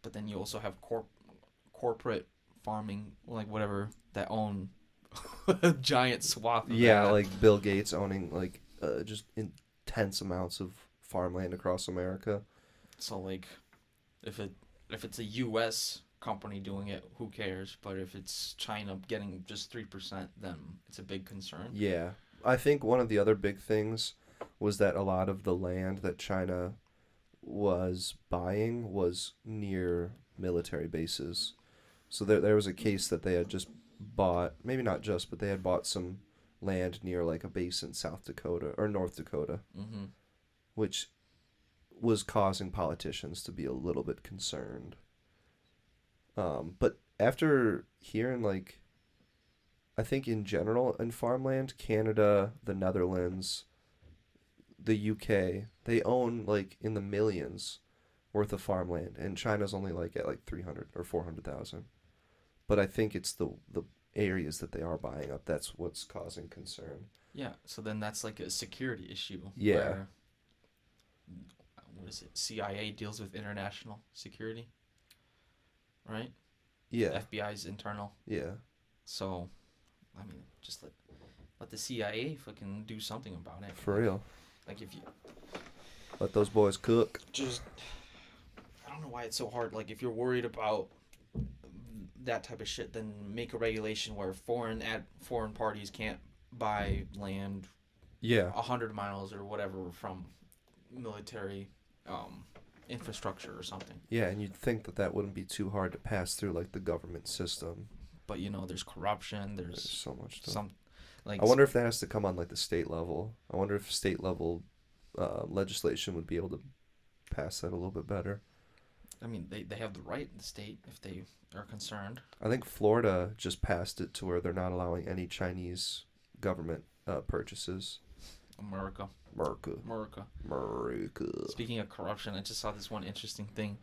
But then you also have corporate farming, like whatever, that own a giant swath of Yeah, that. like Bill Gates owning like just intense amounts of farmland across America. So like, if it's a U.S. company doing it, who cares? But if it's China getting just 3%, then it's a big concern. Yeah. I think one of the other big things was that a lot of the land that China was buying was near military bases. So there was a case that they had just bought, maybe not just, but they had bought some land near like a base in South Dakota or North Dakota, Mm-hmm. which was causing politicians to be a little bit concerned. But after hearing like, I think in general in farmland, Canada, the Netherlands, the UK, they own like in the millions worth of farmland, and China's only like at like 300 or 400,000. But I think it's the areas that they are buying up that's what's causing concern. Yeah, so then that's like a security issue. Yeah. Where, what is it? CIA deals with international security, right? Yeah. FBI's internal. Yeah. So, I mean, just let the CIA fucking do something about it. For real. Like if you Let those boys cook. just, I don't know why it's so hard. Like if you're worried about that type of shit, then make a regulation where foreign parties can't buy land Yeah. 100 miles or whatever from military infrastructure or something. Yeah, and you'd think that wouldn't be too hard to pass through like the government system. But you know, there's corruption. There's so much stuff. some like I wonder if that has to come on like the state level. I wonder if state level legislation would be able to pass that a little bit better. I mean, they have the right in the state if they are concerned. I think Florida just passed it to where they're not allowing any Chinese government purchases. America. Speaking of corruption, I just saw this one interesting thing.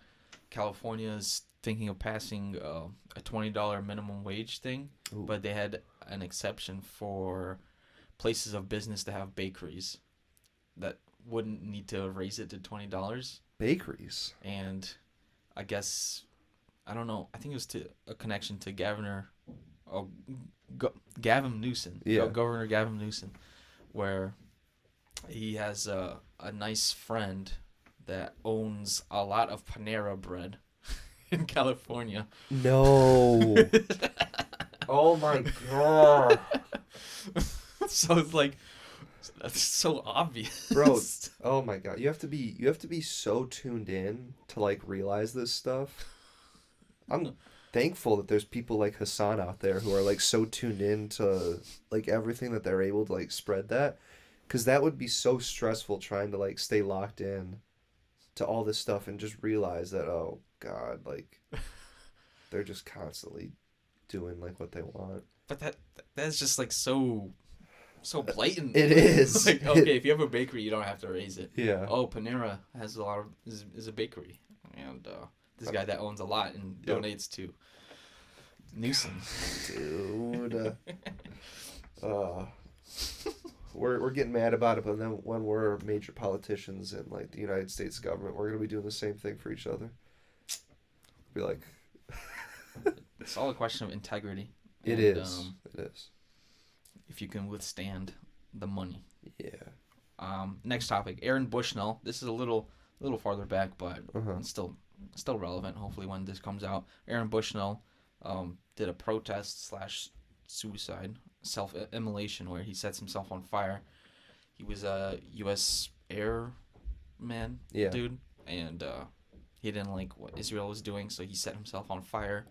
California is thinking of passing a $20 minimum wage thing, Ooh. but they had an exception for places of business to have bakeries that wouldn't need to raise it to $20. Bakeries. And I guess, I don't know, I think it was to a connection to Gavin Newsom. Yeah. Governor Gavin Newsom, where he has a nice friend that owns a lot of Panera bread in California. No. Oh my god. So it's like, that's so obvious. Bro, oh my god. You have to be so tuned in to like realize this stuff. I'm thankful that there's people like Hassan out there who are like so tuned in to like everything that they're able to like spread that, because that would be so stressful trying to like stay locked in to all this stuff and just realize that, oh god, like they're just constantly doing like what they want. But that's just like so blatant. It is. Like, okay, if you have a bakery, you don't have to raise it. Yeah. Oh, Panera has a lot of is a bakery, and this guy that owns a lot and donates to Newsom. Dude. We're getting mad about it, but then when we're major politicians in like the United States government, we're gonna be doing the same thing for each other. Be like, it's all a question of integrity. It is. It is. If you can withstand the money. Yeah. Next topic, Aaron Bushnell. This is a little farther back, but it's still relevant. Hopefully, when this comes out, Aaron Bushnell did a protest / suicide, self-immolation, where he sets himself on fire. He was a U.S. airman, dude, and he didn't like what Israel was doing, so he set himself on fire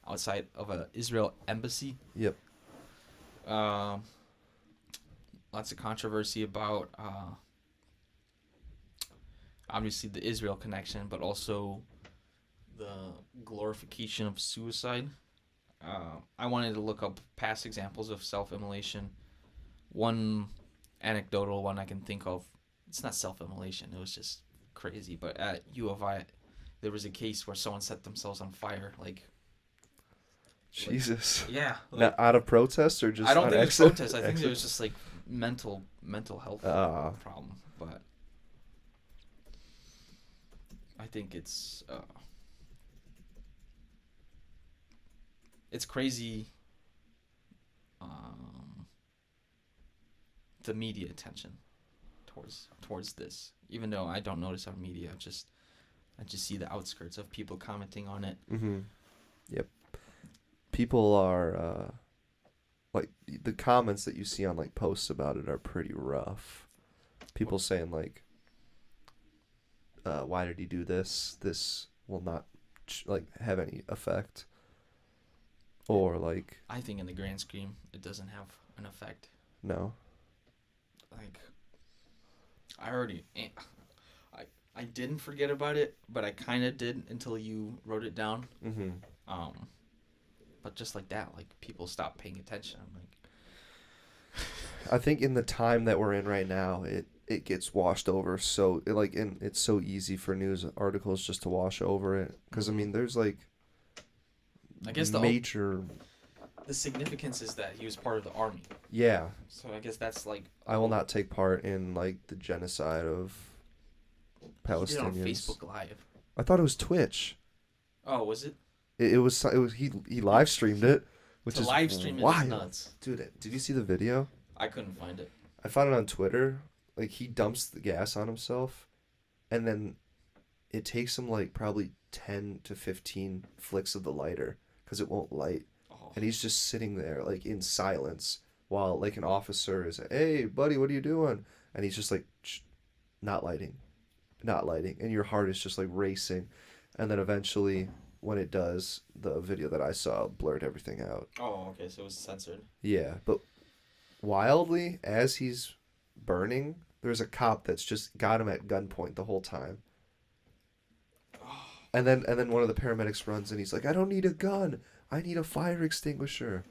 outside of a Israel embassy. Yep. Lots of controversy about obviously the Israel connection, but also the glorification of suicide. I wanted to look up past examples of self-immolation. One anecdotal one I can think of, it's not self-immolation, it was just crazy, but at U of I, there was a case where someone set themselves on fire, like... Jesus. Like, yeah. Like, not out of protest or just... I don't think it was protest. I think accident? it was just, like, mental health problem, but... I think it's crazy, the media attention towards this. Even though I don't notice on media, I just see the outskirts of people commenting on it. Mm-hmm. Yep. People are like, the comments that you see on like posts about it are pretty rough. People saying like, why did he do this? This will not like have any effect. Or like, I think in the grand scheme, it doesn't have an effect. No. Like, I didn't forget about it, but I kind of did until you wrote it down. Mm-hmm. But just like that, like, people stop paying attention. I'm like, I think in the time that we're in right now, it gets washed over. So it's so easy for news articles just to wash over it. Because I mean, there's like, I guess the significance is that he was part of the army. Yeah. So I guess that's like... I will not take part in like the genocide of Palestinians. He did it on Facebook Live. I thought it was Twitch. Oh, was it? It was he live streamed it, which is live stream wild. is nuts. Dude, did you see the video? I couldn't find it. I found it on Twitter. Like, he dumps the gas on himself, and then it takes him like probably 10 to 15 flicks of the lighter because it won't light. Oh. And he's just sitting there like in silence while like an officer is like, "Hey buddy, what are you doing?" And he's just like, not lighting, and your heart is just like racing. And then eventually, when it does, the video that I saw blurred everything out. Oh, okay, so it was censored. Yeah, but wildly, as he's burning, there's a cop that's just got him at gunpoint the whole time. And then one of the paramedics runs and he's like, "I don't need a gun. I need a fire extinguisher."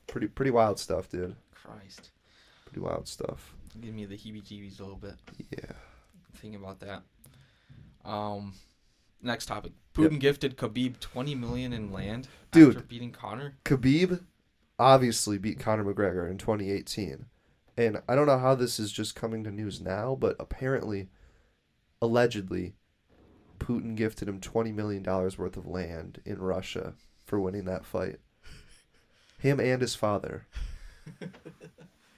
Pretty wild stuff, dude. Christ. Pretty wild stuff. Give me the heebie-jeebies a little bit. Yeah. Thinking about that. Next topic. Putin gifted Khabib $20 million in land after beating Conor. Khabib obviously beat Conor McGregor in 2018. and I don't know how this is just coming to news now, but apparently, allegedly, Putin gifted him $20 million worth of land in Russia for winning that fight. Him and his father.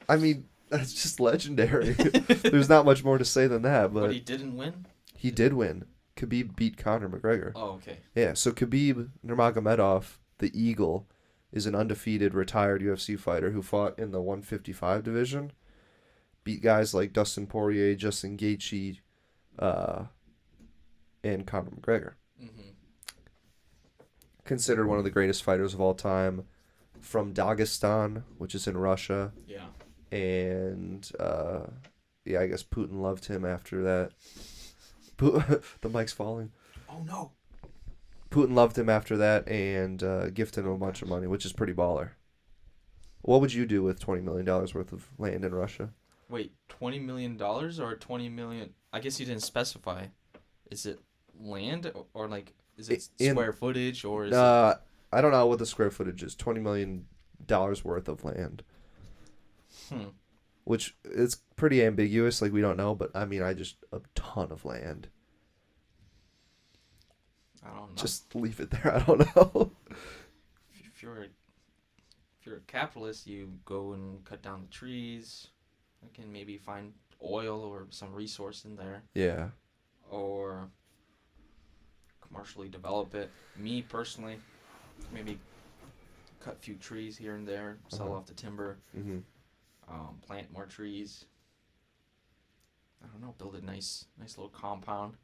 I mean, that's just legendary. There's not much more to say than that, but he didn't win? He did win. Khabib beat Conor McGregor. Oh, okay. Yeah, so Khabib Nurmagomedov, the Eagle, is an undefeated retired UFC fighter who fought in the 155 division. Beat guys like Dustin Poirier, Justin Gaethje, and Conor McGregor. Mm-hmm. Considered one of the greatest fighters of all time. From Dagestan, which is in Russia. Yeah. And, I guess Putin loved him after that. The mic's falling. Oh, no. Putin loved him after that and gifted him a bunch of money, which is pretty baller. What would you do with $20 million worth of land in Russia? Wait, $20 million or 20 million? I guess you didn't specify. Is it land or like, is it square footage or is it... I don't know what the square footage is. $20 million worth of land. Which is pretty ambiguous. Like, we don't know, but I mean, a ton of land. I don't know. Just leave it there. I don't know. If you're a capitalist, you go and cut down the trees. You can maybe find oil or some resource in there. Yeah. Or commercially develop it. Me, personally, maybe cut a few trees here and there, sell off the timber, plant more trees. I don't know, build a nice little compound.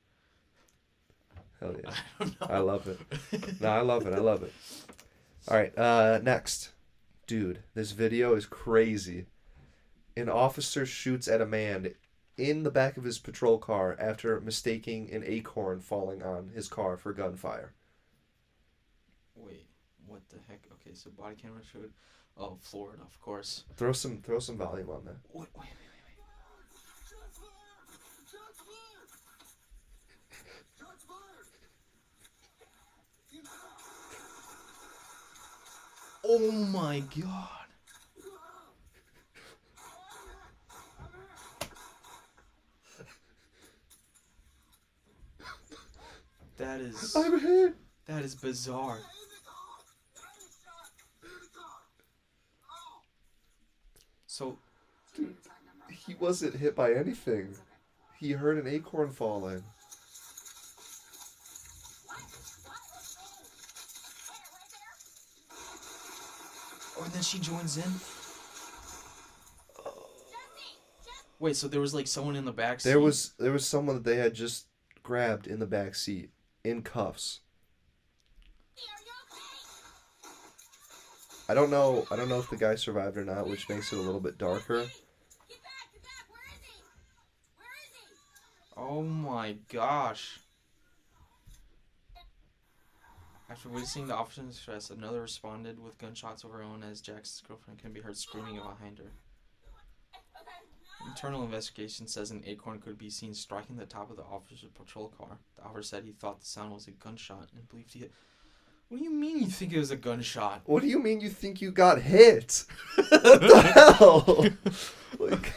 Hell yeah. I don't know. I love it. No, I love it. All right, next. Dude, this video is crazy. An officer shoots at a man in the back of his patrol car after mistaking an acorn falling on his car for gunfire. Wait, what the heck? Okay, so body camera showed. Oh, Florida, of course. Throw some volume on that. Wait. Oh my god. That is... I'm hit. That is bizarre. So... Dude, he wasn't hit by anything. He heard an acorn falling. Oh, and then she joins in? Wait, so there was like someone in the back seat? There was someone that they had just grabbed in the back seat in cuffs. I don't know if the guy survived or not, which makes it a little bit darker. Get back! Where is he? Oh my gosh. After witnessing the officer's distress, another responded with gunshots of her own as Jack's girlfriend can be heard screaming behind her. Internal investigation says an acorn could be seen striking the top of the officer's patrol car. The officer said he thought the sound was a gunshot and believed he hit... What do you mean you think it was a gunshot? What do you mean you think you got hit? What the hell? Like,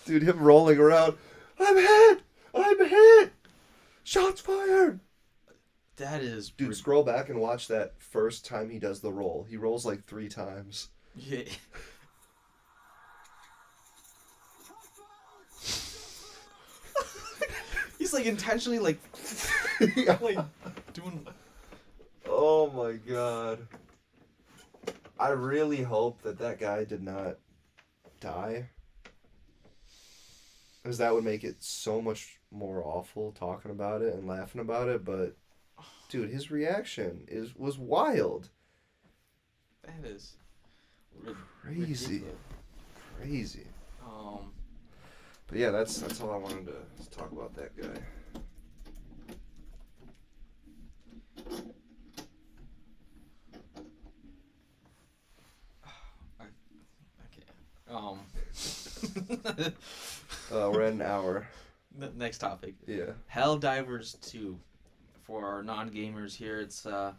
dude, him rolling around. I'm hit! Shots fired! That is... Dude, scroll back and watch that first time he does the roll. He rolls like 3 times. Yeah. He's like intentionally like doing... Oh my god. I really hope that guy did not die. Because that would make it so much more awful talking about it and laughing about it, but dude, his reaction was wild. That is crazy. ridiculous. Crazy. But yeah, that's all I wanted to talk about that guy. We're at an hour. Next topic. Yeah. Helldivers 2. For our non-gamers here, it's a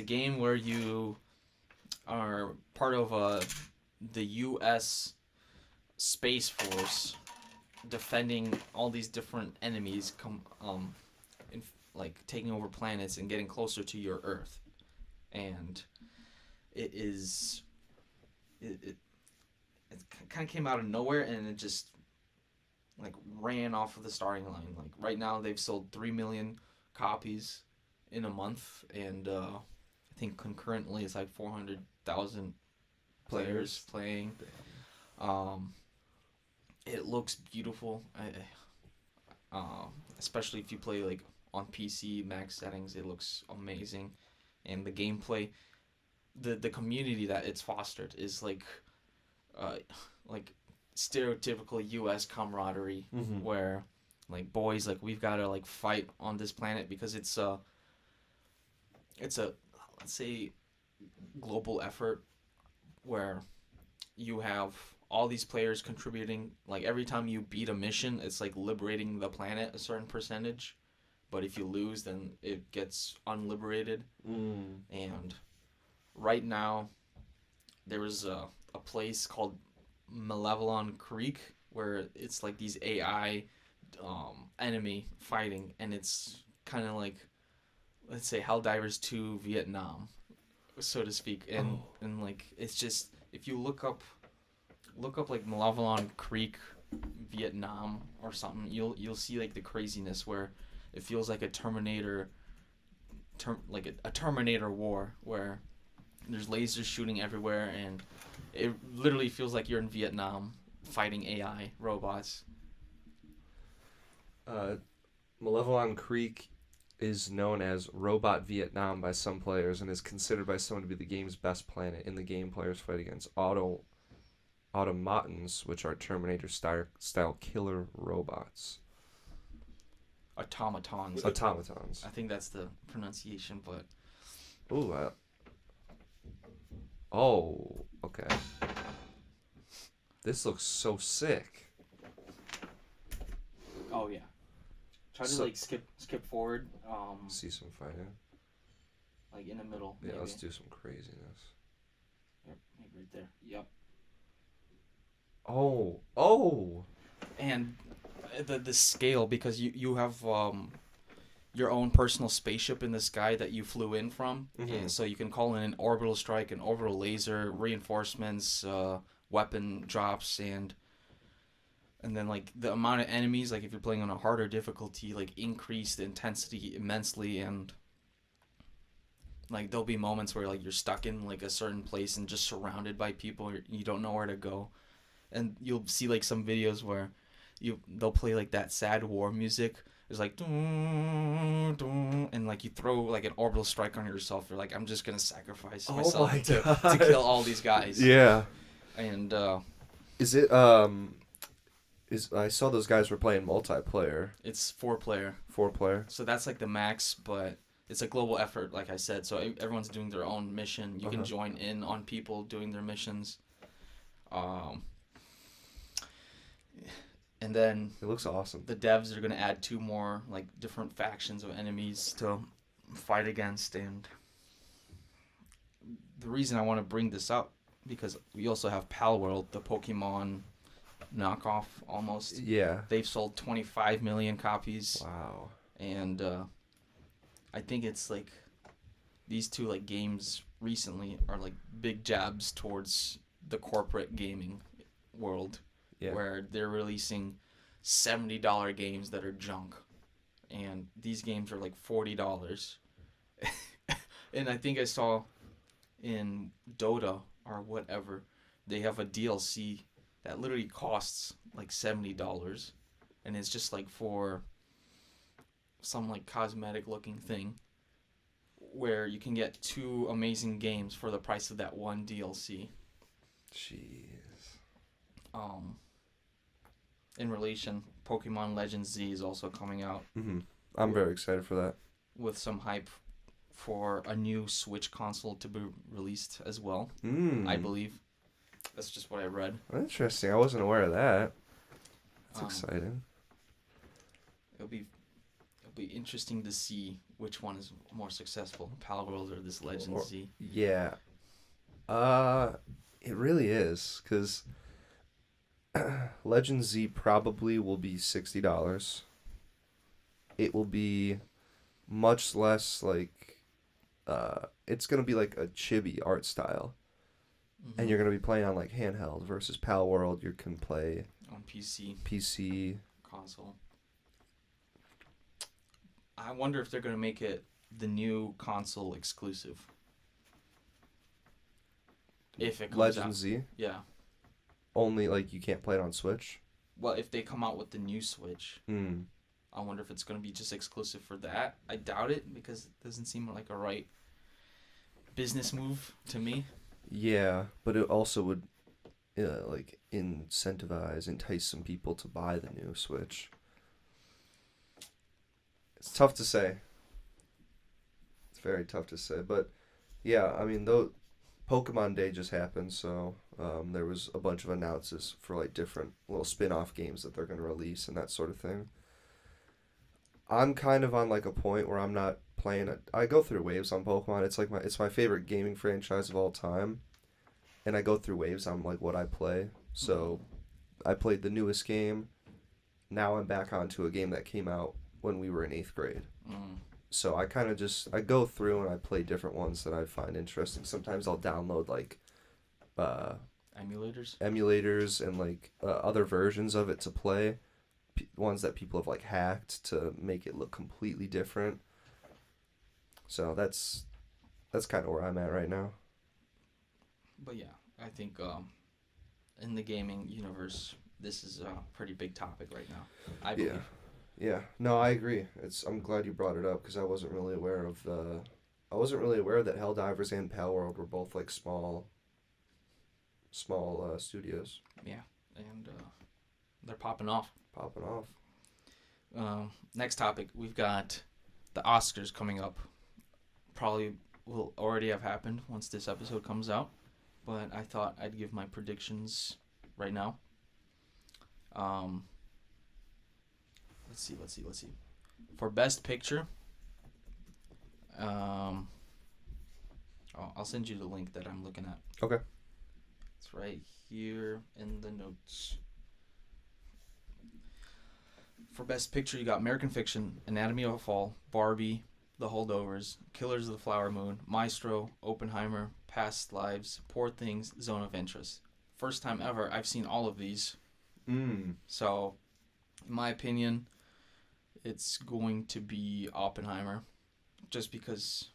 game where you are part of the U.S. space force defending all these different enemies like taking over planets and getting closer to your Earth, and it kind of came out of nowhere, and it just like ran off of the starting line. Like right now they've sold 3 million copies in a month, and I think concurrently it's like 400,000 players playing. It looks beautiful. Especially if you play like on PC max settings, it looks amazing, and the gameplay, the community that it's fostered is like stereotypical U.S. camaraderie, where like boys, like we've got to like fight on this planet because it's a let's say global effort where you have all these players contributing. Like every time you beat a mission, it's like liberating the planet a certain percentage, but if you lose, then it gets unliberated. And right now there was a place called Malevelon Creek where it's like these AI enemy fighting, and it's kind of like, let's say, Helldivers 2 Vietnam, so to speak. And like it's just, if you look up like Malevelon Creek Vietnam or something, you'll see like the craziness where it feels like a Terminator war where there's lasers shooting everywhere, and it literally feels like you're in Vietnam fighting AI robots. Malevelon Creek is known as Robot Vietnam by some players and is considered by some to be the game's best planet. In the game, players fight against automatons, which are Terminator-style killer robots. Automatons. I think that's the pronunciation, but... Ooh, okay. This looks so sick. Oh, yeah. Try to, like, skip forward. See some fighting. Like, in the middle. Yeah, maybe. let's do some craziness. Yep, maybe right there. Yep. Oh! And the scale, because you have your own personal spaceship in the sky that you flew in from, and so you can call in an orbital strike, an orbital laser, reinforcements, weapon drops, and then like the amount of enemies, like if you're playing on a harder difficulty, like increase the intensity immensely, and like there'll be moments where like you're stuck in like a certain place and just surrounded by people, you don't know where to go, and you'll see like some videos where they'll play like that sad war music. It's like dun, dun, and like you throw like an orbital strike on yourself. You're like, I'm just gonna sacrifice myself to kill all these guys. Yeah. And is it I saw those guys were playing multiplayer. It's 4-player. 4-player. So that's like the max, but it's a global effort, like I said. So everyone's doing their own mission. You can join in on people doing their missions. And then it looks awesome. The devs are going to add 2 more like different factions of enemies to fight against. And the reason I want to bring this up, because we also have Palworld, the Pokemon knockoff almost. Yeah. They've sold 25 million copies. Wow. And I think it's like these 2 like games recently are like big jabs towards the corporate gaming world. Yeah. Where they're releasing $70 games that are junk, and these games are like $40. And I think I saw in Dota or whatever, they have a DLC that literally costs like $70, and it's just like for some like cosmetic looking thing, where you can get 2 amazing games for the price of that one DLC. Jeez. In relation, Pokemon Legends Z is also coming out. I'm very excited for that. With some hype for a new Switch console to be released as well, I believe. That's just what I read. Interesting. I wasn't aware of that. That's exciting. It'll be interesting to see which one is more successful, Palworld or this Legends Z. Yeah. It really is, because Legend Z probably will be $60. It will be much less like it's gonna be like a chibi art style, Mm-hmm. and you're gonna be playing on like handheld versus Pal World. You can play On PC. console. I wonder if they're gonna make it the new console exclusive. If it comes Legend out. Z Yeah. only like you can't play it on Switch. Well, if they come out with the new Switch, Hmm. I wonder if it's gonna be just exclusive for that. I doubt it because it doesn't seem like a right business move to me. Yeah, but it also would like entice some people to buy the new Switch. It's tough to say. It's very tough to say, but yeah, I mean, though, Pokemon Day just happened, so there was a bunch of announces for like different little spin-off games that they're gonna release and that sort of thing. I'm kind of on like a point where I'm not playing it. I go through waves on Pokemon. It's my favorite gaming franchise of all time, and I go through waves on like what I play. So, I played the newest game. Now I'm back onto a game that came out when we were in 8th grade. Mm. So I kind of I go through and I play different ones that I find interesting. Sometimes I'll download like uh, emulators and like other versions of it to play, ones that people have like hacked to make it look completely different. So that's kind of where I'm at right now. But yeah, I think in the gaming universe, this is a pretty big topic right now. I believe. Yeah. Yeah, no, I agree. I'm glad you brought it up because I wasn't really aware that Helldivers and Pal World were both like small studios. Yeah, and they're popping off. Popping off. Next topic, we've got the Oscars coming up. Probably will already have happened once this episode comes out, but I thought I'd give my predictions right now. Let's see. For Best Picture, I'll send you the link that I'm looking at. Okay. It's right here in the notes. For Best Picture, you got American Fiction, Anatomy of a Fall, Barbie, The Holdovers, Killers of the Flower Moon, Maestro, Oppenheimer, Past Lives, Poor Things, Zone of Interest. First time ever I've seen all of these. So, in my opinion, it's going to be Oppenheimer, just because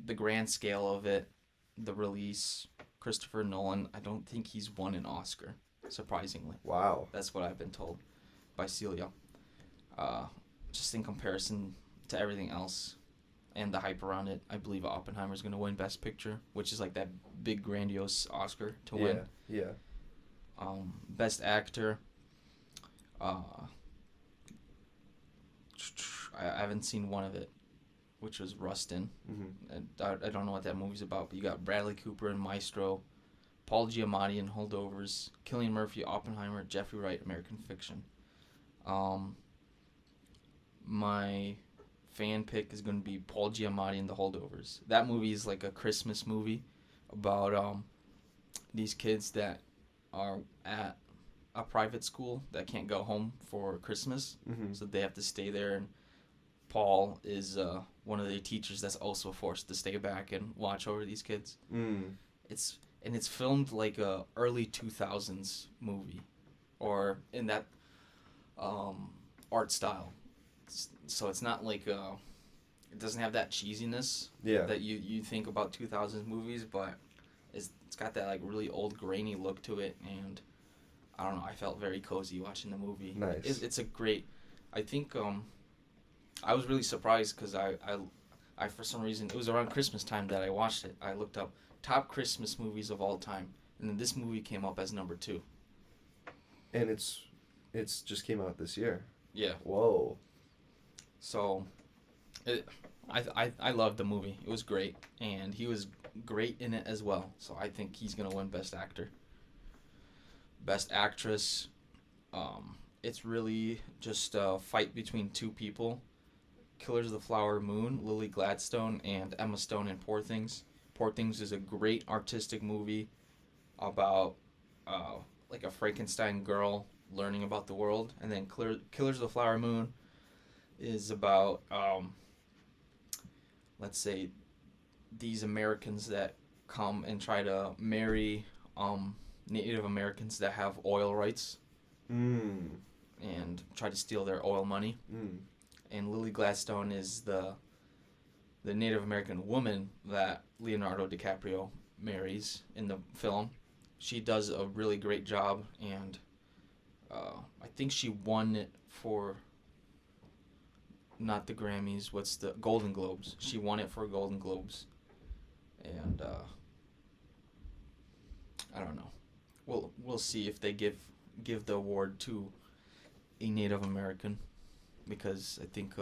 the grand scale of it, the release, Christopher Nolan, I don't think he's won an Oscar, surprisingly. Wow. That's what I've been told by Celia. Just in comparison to everything else and the hype around it, I believe Oppenheimer's going to win Best Picture, which is like that big grandiose Oscar to win. Yeah. Best Actor, I haven't seen one of it, which was Rustin. Mm-hmm. And I don't know what that movie's about, but you got Bradley Cooper in Maestro, Paul Giamatti in Holdovers, Cillian Murphy, Oppenheimer, Jeffrey Wright, American Fiction. My fan pick is going to be Paul Giamatti in The Holdovers. That movie is like a Christmas movie about these kids that are at a private school that can't go home for Christmas, so they have to stay there, and Paul is one of the teachers that's also forced to stay back and watch over these kids. It's filmed like a early 2000s movie, or in that art style. So it's not like it doesn't have that cheesiness that you think about 2000s movies, but it's got that like really old grainy look to it, and I don't know, I felt very cozy watching the movie. Nice. It's a great, I think I was really surprised because I for some reason, it was around Christmas time that I watched it. I looked up top Christmas movies of all time, and then this movie came up as number 2. And it's just came out this year. Yeah. Whoa. So, I loved the movie. It was great, and he was great in it as well. So I think he's gonna win Best Actor. Best Actress, it's really just a fight between two people. Killers of the Flower Moon, Lily Gladstone, and Emma Stone in Poor Things. Poor Things is a great artistic movie about like a Frankenstein girl learning about the world, and then Killers of the Flower Moon is about let's say these Americans that come and try to marry Native Americans that have oil rights and try to steal their oil money. And Lily Gladstone is the Native American woman that Leonardo DiCaprio marries in the film. She does a really great job, and I think she won it for not the Grammys. What's the Golden Globes? She won it for Golden Globes, and I don't know. We'll see if they give the award to a Native American, because I think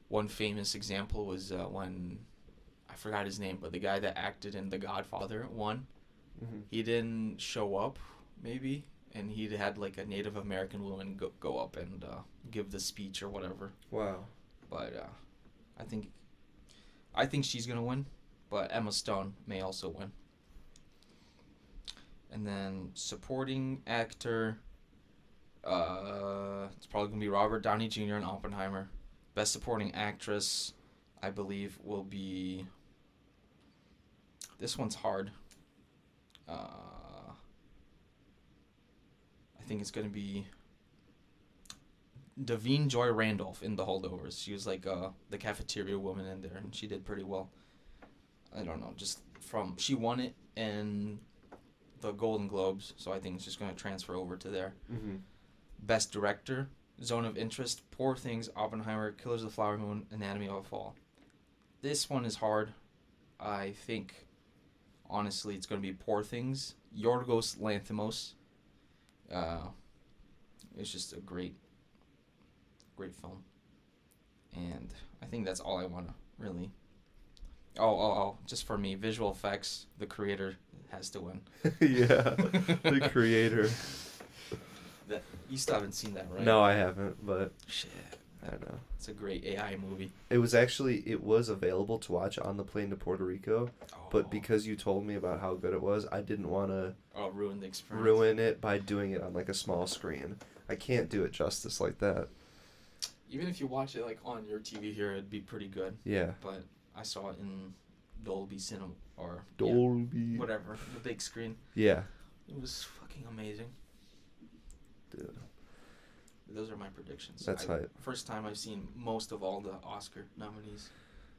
one famous example was when I forgot his name, but the guy that acted in The Godfather won. He didn't show up, maybe, and he had like a Native American woman go up and give the speech or whatever. Wow. But I think she's gonna win, but Emma Stone may also win. And then supporting actor, it's probably gonna be Robert Downey Jr. in Oppenheimer. Best supporting actress, I believe, will be. This one's hard. I think it's gonna be Davine Joy Randolph in The Holdovers. She was like the cafeteria woman in there, and she did pretty well. I don't know, she won it in the Golden Globes, so I think it's just gonna transfer over to there. Best director, Zone of Interest, Poor Things, Oppenheimer, Killers of the Flower Moon, Anatomy of a Fall. This one is hard. I think, honestly, it's going to be Poor Things. Yorgos Lanthimos. It's just a great film. And I think that's all I want to really... Oh, just for me, visual effects, the creator has to win. Yeah, the creator. You still haven't seen that, right? No, I haven't, but... Shit. I know. It's a great AI movie. It was available to watch on the plane to Puerto Rico, but because you told me about how good it was, I didn't want to ruin the experience. Ruin it by doing it on like a small screen. I can't do it justice like that. Even if you watch it like on your TV here, it'd be pretty good. Yeah. But I saw it in Dolby Cinema or Dolby, whatever, the big screen. Yeah. It was fucking amazing. Dude. Those are my predictions. That's hype. First time I've seen most of all the Oscar nominees.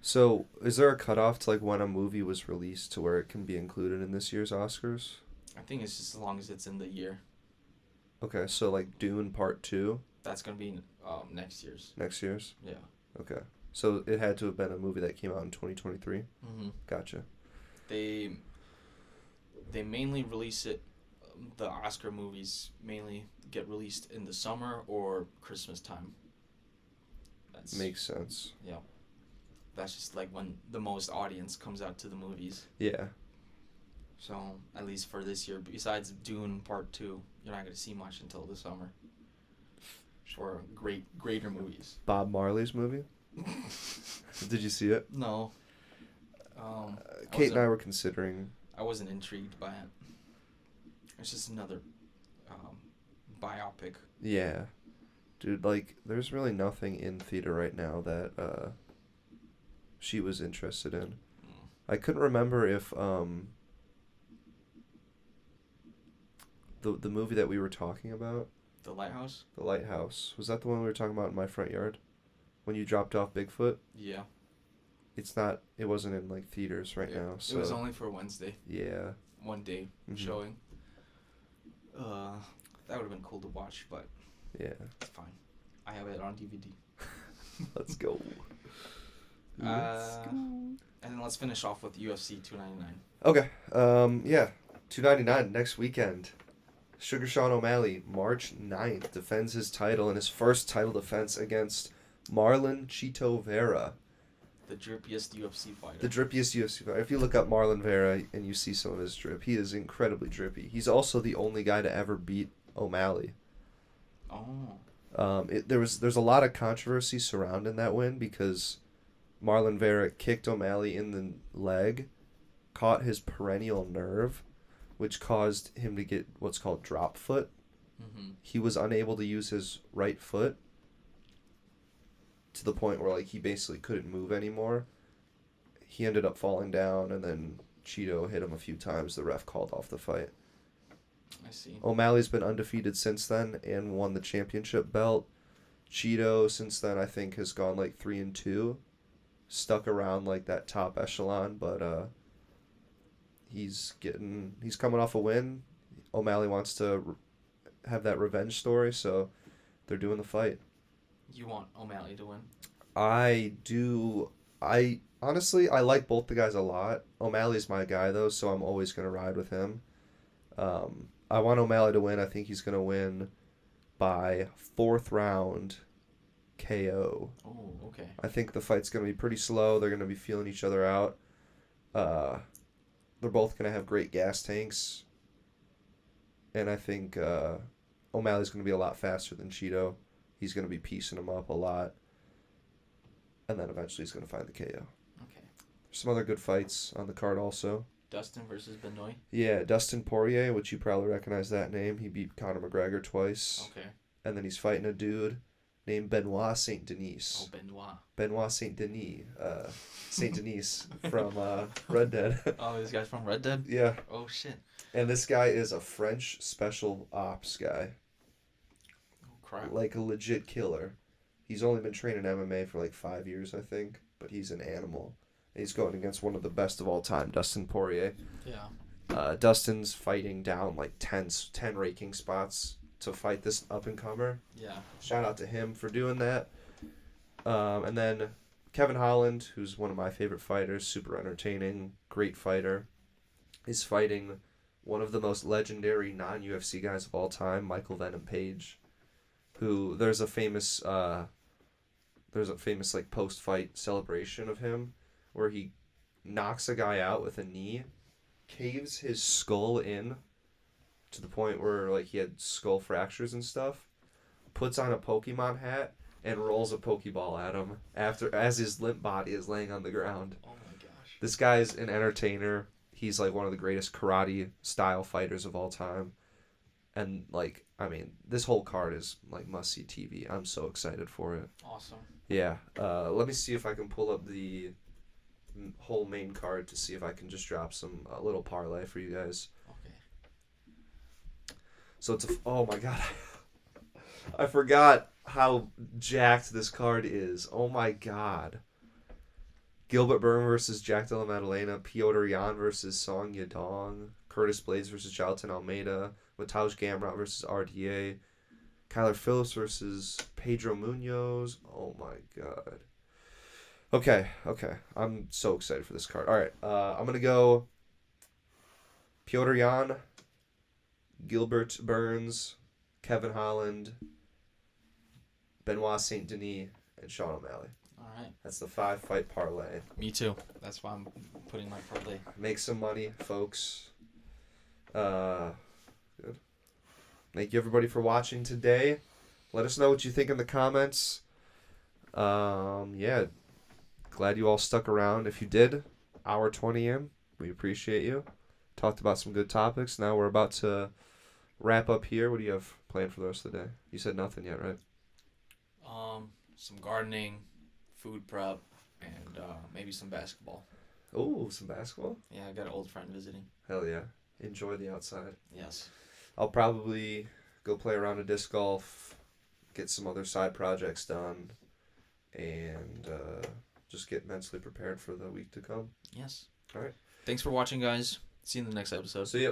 So, is there a cutoff to like when a movie was released to where it can be included in this year's Oscars? I think it's just as long as it's in the year. Okay, so like Dune Part 2? That's going to be next year's. Next year's? Yeah. Okay. So it had to have been a movie that came out in 2023? Mm-hmm. Gotcha. They mainly release it, the Oscar movies mainly get released in the summer or Christmas time. Makes sense. Yeah. That's just like when the most audience comes out to the movies. Yeah. So, at least for this year, besides Dune Part 2, you're not going to see much until the summer. For greater movies. Bob Marley's movie? Did you see it? No. Kate and I were considering. I wasn't intrigued by it. It's just another biopic. Yeah. Dude, like, there's really nothing in theater right now that she was interested in. I couldn't remember if the movie that we were talking about. The Lighthouse? The Lighthouse. Was that the one we were talking about in my front yard? When you dropped off Bigfoot? Yeah. It wasn't in, like, theaters right now, so... It was only for Wednesday. Yeah. One day showing. That would have been cool to watch, but... Yeah. It's fine. I have it on DVD. Let's go. Let's go. And then let's finish off with UFC 299. Okay. Yeah. 299 next weekend. Sugar Sean O'Malley, March 9th, defends his title in his first title defense against Marlon Chito Vera. The drippiest UFC fighter. The drippiest UFC fighter. If you look up Marlon Vera and you see some of his drip, he is incredibly drippy. He's also the only guy to ever beat O'Malley. Oh. There's a lot of controversy surrounding that win because Marlon Vera kicked O'Malley in the leg, caught his peroneal nerve, which caused him to get what's called drop foot. Mm-hmm. He was unable to use his right foot to the point where like he basically couldn't move anymore. He ended up falling down, and then Cheeto hit him a few times. The ref called off the fight. I see. O'Malley's been undefeated since then and won the championship belt. Cheeto since then I think has gone like 3-2, stuck around like that top echelon, but he's coming off a win. O'Malley wants to have that revenge story, so they're doing the fight. You want O'Malley to win? I do. I honestly I like both the guys a lot. O'Malley's my guy though, so I'm always gonna ride with him. I want O'Malley to win. I think he's gonna win by 4th round KO. Oh, okay. I think the fight's gonna be pretty slow. They're gonna be feeling each other out. They're both gonna have great gas tanks, and I think O'Malley's gonna be a lot faster than Cheeto. He's gonna be piecing him up a lot, and then eventually he's gonna find the KO. Okay. Some other good fights on the card also. Dustin versus Benoit. Yeah, Dustin Poirier, which you probably recognize that name. He beat Conor McGregor twice. Okay. And then he's fighting a dude named Benoit Saint Denis. Oh, Benoit. Benoit Saint Denis. Saint Denis from Red Dead. Oh, this guy's from Red Dead? Yeah. Oh, shit. And this guy is a French special ops guy. Oh, crap. Like a legit killer. He's only been training MMA for like 5 years, I think. But he's an animal. And he's going against one of the best of all time, Dustin Poirier. Yeah. Dustin's fighting down like 10 ranking spots to fight this up-and-comer. Yeah. Shout out to him for doing that. And then Kevin Holland, who's one of my favorite fighters, super entertaining, great fighter, is fighting one of the most legendary non-UFC guys of all time, Michael Venom Page, who there's a famous like post-fight celebration of him where he knocks a guy out with a knee, caves his skull in to the point where like he had skull fractures and stuff, puts on a Pokemon hat, and rolls a Pokeball at him as his limp body is laying on the ground. Oh my gosh. This guy's an entertainer. He's like one of the greatest karate style fighters of all time. And like, I mean, this whole card is like must-see TV. I'm so excited for it. Awesome. Yeah. Let me see if I can pull up the whole main card to see if I can just drop some little parlay for you guys. Okay. So it's oh my god. I forgot how jacked this card is. Oh my god. Gilbert Burns versus Jack Della Maddalena, Piotr Jan versus Song Yadong, Curtis Blades versus Jalton Almeida, Mateusz Gamrot versus RDA, Kyler Phillips versus Pedro Munoz. Oh my god. Okay. I'm so excited for this card. All right, I'm gonna go Piotr Jan, Gilbert Burns, Kevin Holland, Benoit Saint Denis, and Sean O'Malley. All right. That's the 5-fight parlay. Me too. That's why I'm putting my parlay. Make some money, folks. Good. Thank you everybody for watching today. Let us know what you think in the comments. Yeah. Glad you all stuck around. If you did, hour 20 in, we appreciate you. Talked about some good topics. Now we're about to wrap up here. What do you have planned for the rest of the day? You said nothing yet, right? Some gardening, food prep, and maybe some basketball. Oh, some basketball? Yeah, I got an old friend visiting. Hell yeah. Enjoy the outside. Yes. I'll probably go play around a disc golf, get some other side projects done, and just get mentally prepared for the week to come. Yes. All right. Thanks for watching, guys. See you in the next episode. See ya.